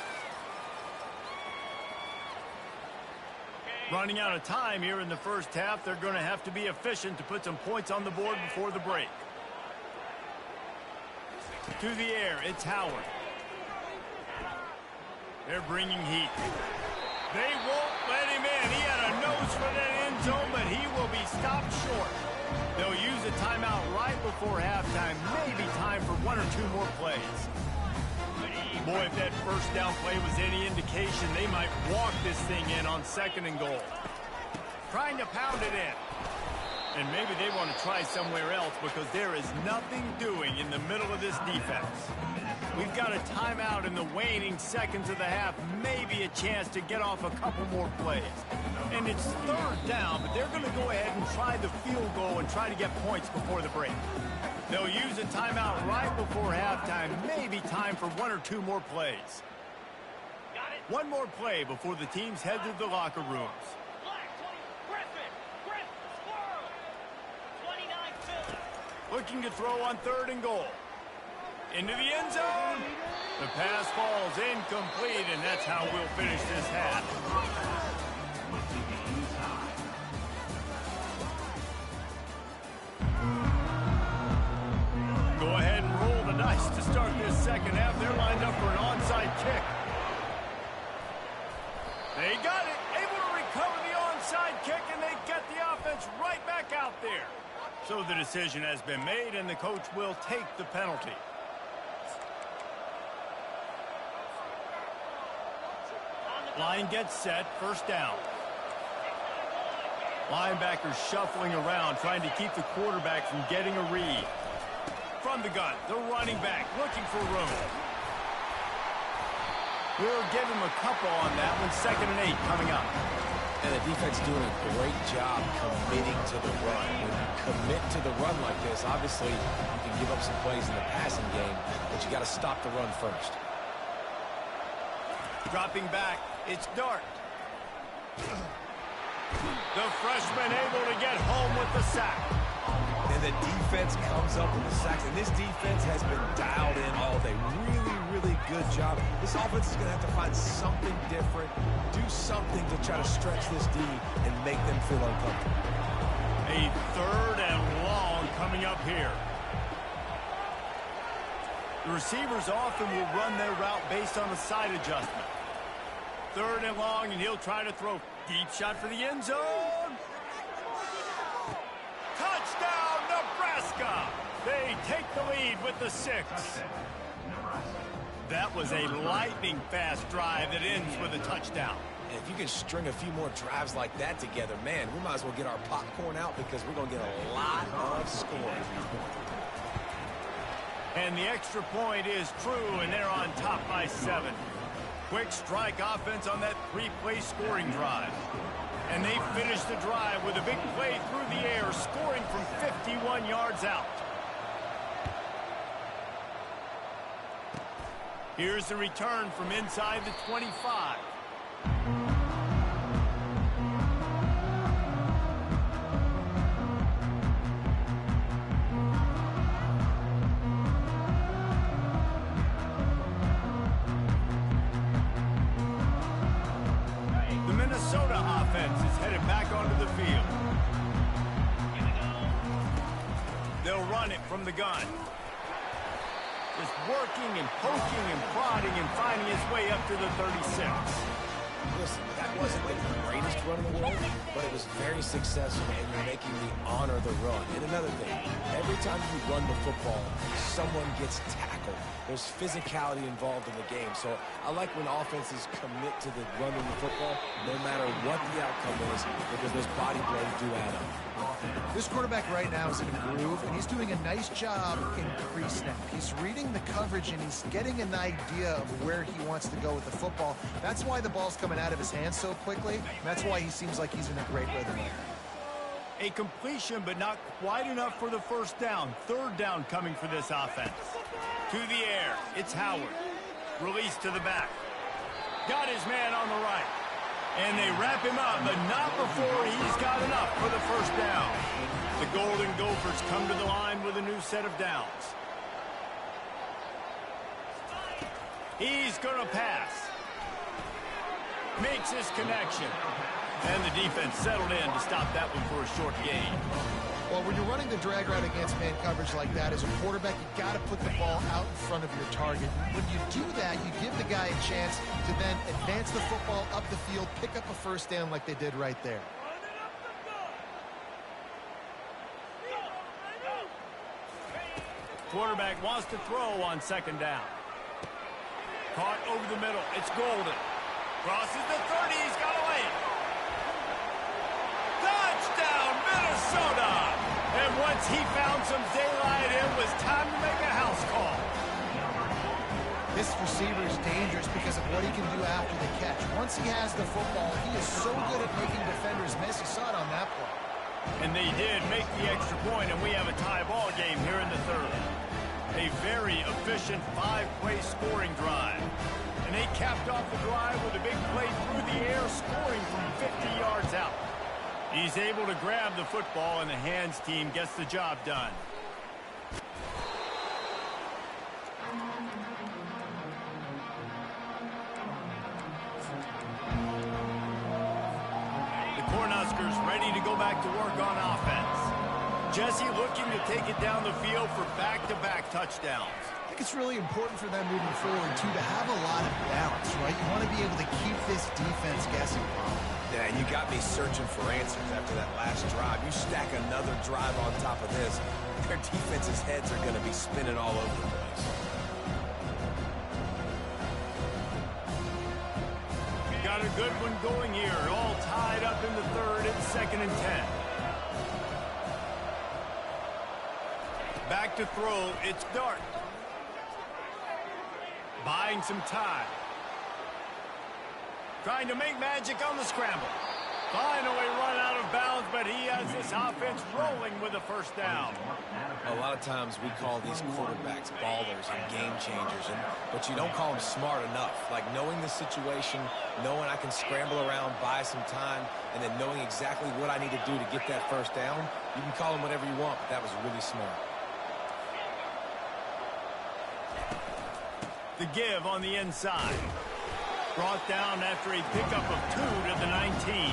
Running out of time here in the first half, they're going to have to be efficient to put some points on the board before the break. To the air, it's Howard. They're bringing heat. They won't let him in. He had a nose for that end zone, but he will be stopped short. They'll use a timeout right before halftime. Maybe time for one or two more plays. Boy, if that first down play was any indication, they might walk this thing in on second and goal. Trying to pound it in. And maybe they want to try somewhere else because there is nothing doing in the middle of this defense. We've got a timeout in the waning seconds of the half, maybe a chance to get off a couple more plays. And it's third down, but they're going to go ahead and try the field goal and try to get points before the break. They'll use a timeout right before halftime, maybe time for one or two more plays. One more play before the teams head to the locker rooms. Looking to throw on third and goal. Into the end zone. The pass falls incomplete, and that's how we'll finish this half. Go ahead and roll the dice to start this second half. They're lined up for an onside kick. They got it. Able to recover the onside kick, and they get the offense right back out there. So the decision has been made, and the coach will take the penalty. Line gets set, first down. Linebackers shuffling around, trying to keep the quarterback from getting a read. From the gun, the running back looking for room. We'll give him a couple on that one. 2nd and 8 coming up. And the defense doing a great job committing to the run. When you commit to the run like this, obviously you can give up some plays in the passing game, but you got to stop the run first. Dropping back, it's Dart. The freshman able to get home with the sack. And the defense comes up with the sacks. And this defense has been dialed in all day. Really good job. This offense is going to have to find something different, do something to try to stretch this D and make them feel uncomfortable. A 3rd and long coming up here. The receivers often will run their route based on a side adjustment. 3rd and long, and he'll try to throw. Deep shot for the end zone. Touchdown, Nebraska! They take the lead with the 6. That was a lightning-fast drive that ends with a touchdown. And if you can string a few more drives like that together, man, we might as well get our popcorn out because we're going to get a lot of scoring. And the extra point is true, and they're on top by 7. Quick strike offense on that 3-play scoring drive. And they finish the drive with a big play through the air, scoring from 51 yards out. Here's the return from inside the 25. The Minnesota offense is headed back onto the field. They'll run it from the gun. Just working and poking and prodding and finding his way up to the 36. Listen, that wasn't the greatest run in the world, but it was very successful, and you're making me honor the run. And another thing, every time you run the football, someone gets tackled. There's physicality involved in the game. So I like when offenses commit to the running the football, no matter what the outcome is, because those body blows do add up. This quarterback right now is in a groove, and he's doing a nice job in pre-snap. He's reading the coverage, and he's getting an idea of where he wants to go with the football. That's why the ball's coming out of his hands so quickly. That's why he seems like he's in a great rhythm. A completion, but not quite enough for the first down. 3rd down coming for this offense. To the air, it's Howard. Release to the back. Got his man on the right. And they wrap him up, but not before he's got enough for the first down. The Golden Gophers come to the line with a new set of downs. He's going to pass. Makes his connection. And the defense settled in to stop that one for a short gain. Well, when you're running the drag route against man coverage like that, as a quarterback, you got to put the ball out in front of your target. When you do that, you give the guy a chance to then advance the football up the field, pick up a first down like they did right there. Quarterback wants to throw on 2nd down. Caught over the middle. It's Golden. Crosses the 30. He's got a lane. Touchdown, Minnesota! And once he found some daylight, it was time to make a house call. This receiver is dangerous because of what he can do after the catch. Once he has the football, he is so good at making defenders miss. You saw it on that play. And they did make the extra point, and we have a tie ball game here in the 3rd. A very efficient 5-play scoring drive. And they capped off the drive with a big play through the air, scoring from 50 yards out. He's able to grab the football, and the hands team gets the job done. The Cornhuskers ready to go back to work on offense. Jesse looking to take it down the field for back-to-back touchdowns. I think it's really important for them moving forward, too, to have a lot of balance, right? You want to be able to keep this defense guessing. Yeah, and you got me searching for answers after that last drive. You stack another drive on top of this, their defense's heads are going to be spinning all over the place. Got a good one going here. All tied up in the third. It's 2nd and 10. Back to throw. It's Dart. Buying some time. Trying to make magic on the scramble. Finally run out of bounds, but he has this offense rolling with a first down. A lot of times we call these quarterbacks ballers and game changers, but you don't call them smart enough. Like knowing the situation, knowing I can scramble around, buy some time, and then knowing exactly what I need to do to get that first down. You can call them whatever you want, but that was really smart. The give on the inside. Brought down after a pickup of 2 to the 19.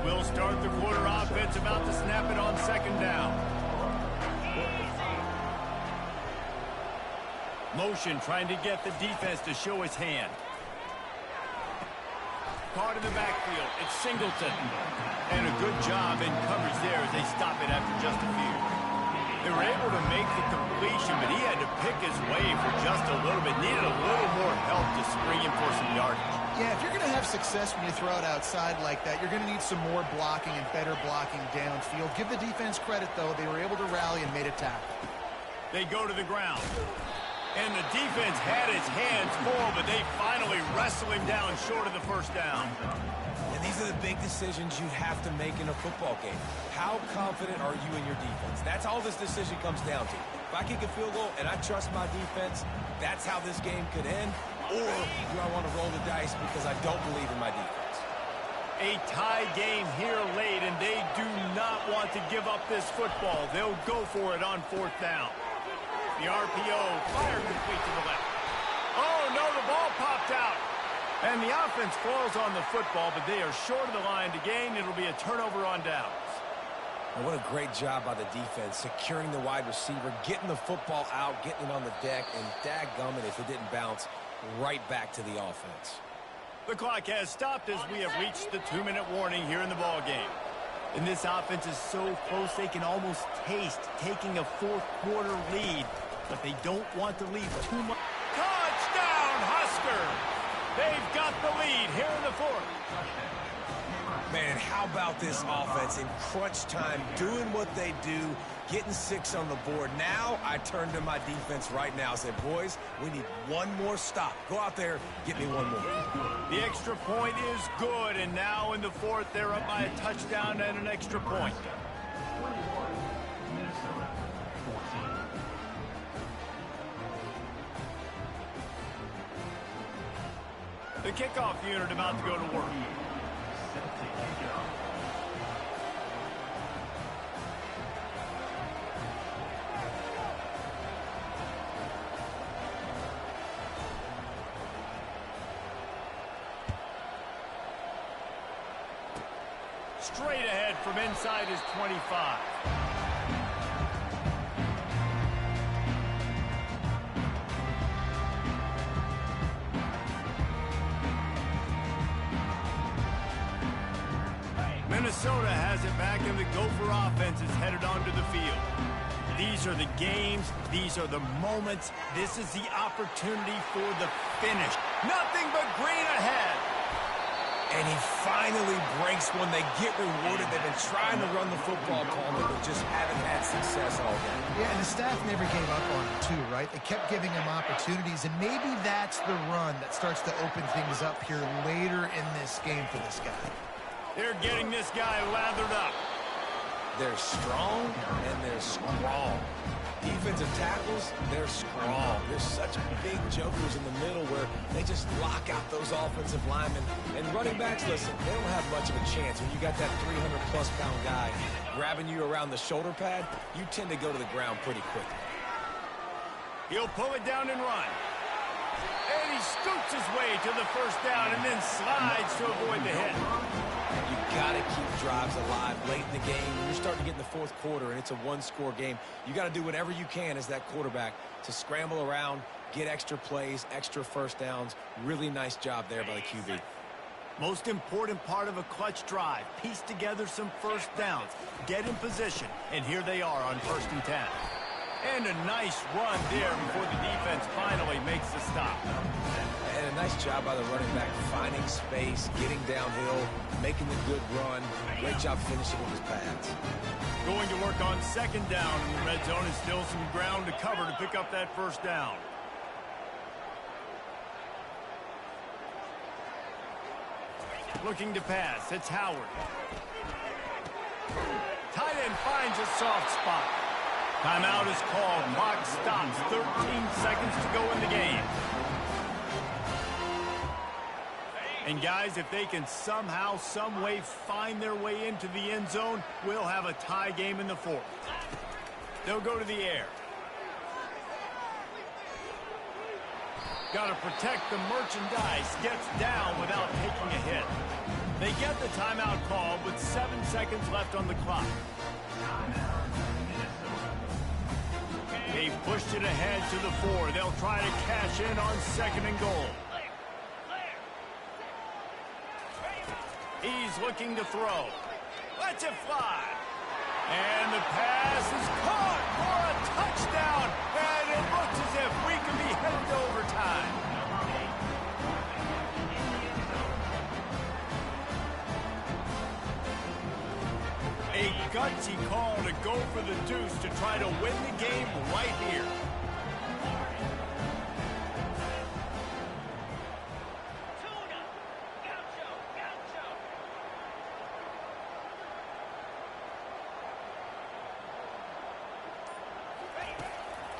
We'll start the quarter offense, about to snap it on 2nd down. Motion trying to get the defense to show his hand. Caught in the backfield. It's Singleton. And a good job in coverage there as they stop it after just a few. They were able to make the completion, but he had to pick his way for just a little bit. Needed a little more help to spring him for some yardage. Yeah, if you're going to have success when you throw it outside like that, you're going to need some more blocking and better blocking downfield. Give the defense credit, though. They were able to rally and made a tackle. They go to the ground. And the defense had his hands full, but they finally wrestle him down short of the first down. And these are the big decisions you have to make in a football game. How confident are you in your defense? That's all this decision comes down to. If I kick a field goal and I trust my defense, that's how this game could end. Or do I want to roll the dice because I don't believe in my defense? A tie game here late, and they do not want to give up this football. They'll go for it on 4th down. The RPO, fire complete to the left. Oh, no, the ball popped out. And the offense falls on the football, but they are short of the line to gain. It'll be a turnover on downs. And what a great job by the defense, securing the wide receiver, getting the football out, getting it on the deck, and dadgummit if it didn't bounce, right back to the offense. The clock has stopped as we have reached the 2-minute warning here in the ball game. And this offense is so close they can almost taste taking a 4th-quarter lead. But they don't want to leave too much. Touchdown, Husker! They've got the lead here in the 4th. Man, how about this offense in crunch time, doing what they do, getting 6 on the board. Now I turn to my defense right now and say, boys, we need one more stop. Go out there, get me one more. The extra point is good, and now in the 4th, they're up by a touchdown and an extra point. The kickoff unit about to go to work. Straight ahead from inside his 25. Minnesota has it back, and the Gopher offense is headed onto the field. These are the games. These are the moments. This is the opportunity for the finish. Nothing but green ahead. And he finally breaks one. They get rewarded. They've been trying to run the football, Coleman, but just haven't had success all day. Yeah, and the staff never gave up on him, too, right? They kept giving him opportunities, and maybe that's the run that starts to open things up here later in this game for this guy. They're getting this guy lathered up. They're strong, and they're strong. Defensive tackles, they're strong. There's such big jokers in the middle where they just lock out those offensive linemen. And running backs, listen, they don't have much of a chance. When you got that 300-plus pound guy grabbing you around the shoulder pad, you tend to go to the ground pretty quickly. He'll pull it down and run. And he scoots his way to the first down and then slides to avoid the hit. You got to keep drives alive late in the game. You're starting to get in the fourth quarter, and it's a one-score game. You got to do whatever you can as that quarterback to scramble around, get extra plays, extra first downs. Really nice job there by the QB. Most important part of a clutch drive. Piece together some first downs. Get in position. And here they are on 1st and 10. And a nice run there before the defense finally makes the stop. And a nice job by the running back, finding space, getting downhill, making the good run. Great job finishing with his pads. Going to work on 2nd down in the red zone, is still some ground to cover to pick up that first down. Looking to pass, it's Howard. Tight end finds a soft spot. Timeout is called. Clock stops. 13 seconds to go in the game. And guys, if they can somehow, some way find their way into the end zone, we'll have a tie game in the 4th. They'll go to the air. Got to protect the merchandise. Gets down without taking a hit. They get the timeout call with 7 seconds left on the clock. They've pushed it ahead to the 4. They'll try to cash in on 2nd and goal. He's looking to throw. Lets it fly. And the pass is caught for a touchdown. And it looks as if we can be headed to overtime. A gutsy call to go for the deuce to try to win the game right here.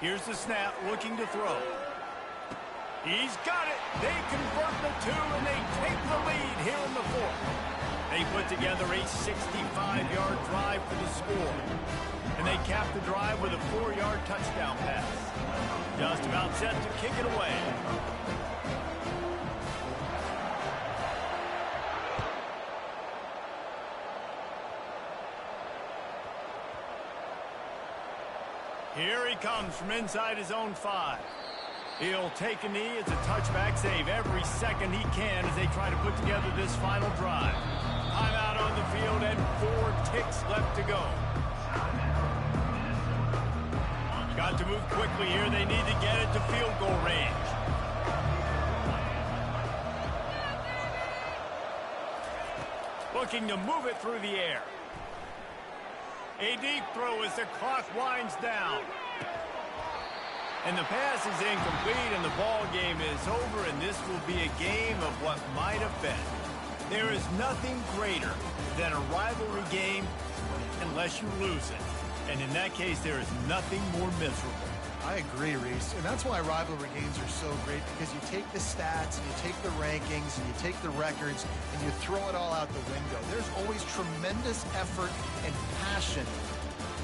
Here's the snap, looking to throw. He's got it. They convert the 2, and they take the lead here in the 4th. They put together a 65-yard drive for the score. And they cap the drive with a 4-yard touchdown pass. Just about set to kick it away. Here he comes from inside his own 5. He'll take a knee. It's a touchback save every second he can as they try to put together this final drive. Timeout on the field and 4 ticks left to go. Got to move quickly here. They need to get it to field goal range. Looking to move it through the air. A deep throw as the clock winds down. And the pass is incomplete and the ball game is over, and this will be a game of what might have been. There is nothing greater than a rivalry game unless you lose it. And in that case, there is nothing more miserable. I agree, Reese. And that's why rivalry games are so great, because you take the stats and you take the rankings and you take the records and you throw it all out the window. There's always tremendous effort and passion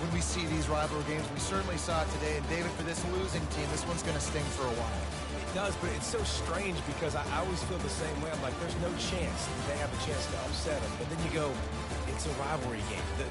when we see these rivalry games. We certainly saw it today. And David, for this losing team, this one's going to sting for a while. It does, but it's so strange because I always feel the same way. I'm like, there's no chance they have a chance to upset them. But then you go, it's a rivalry game. The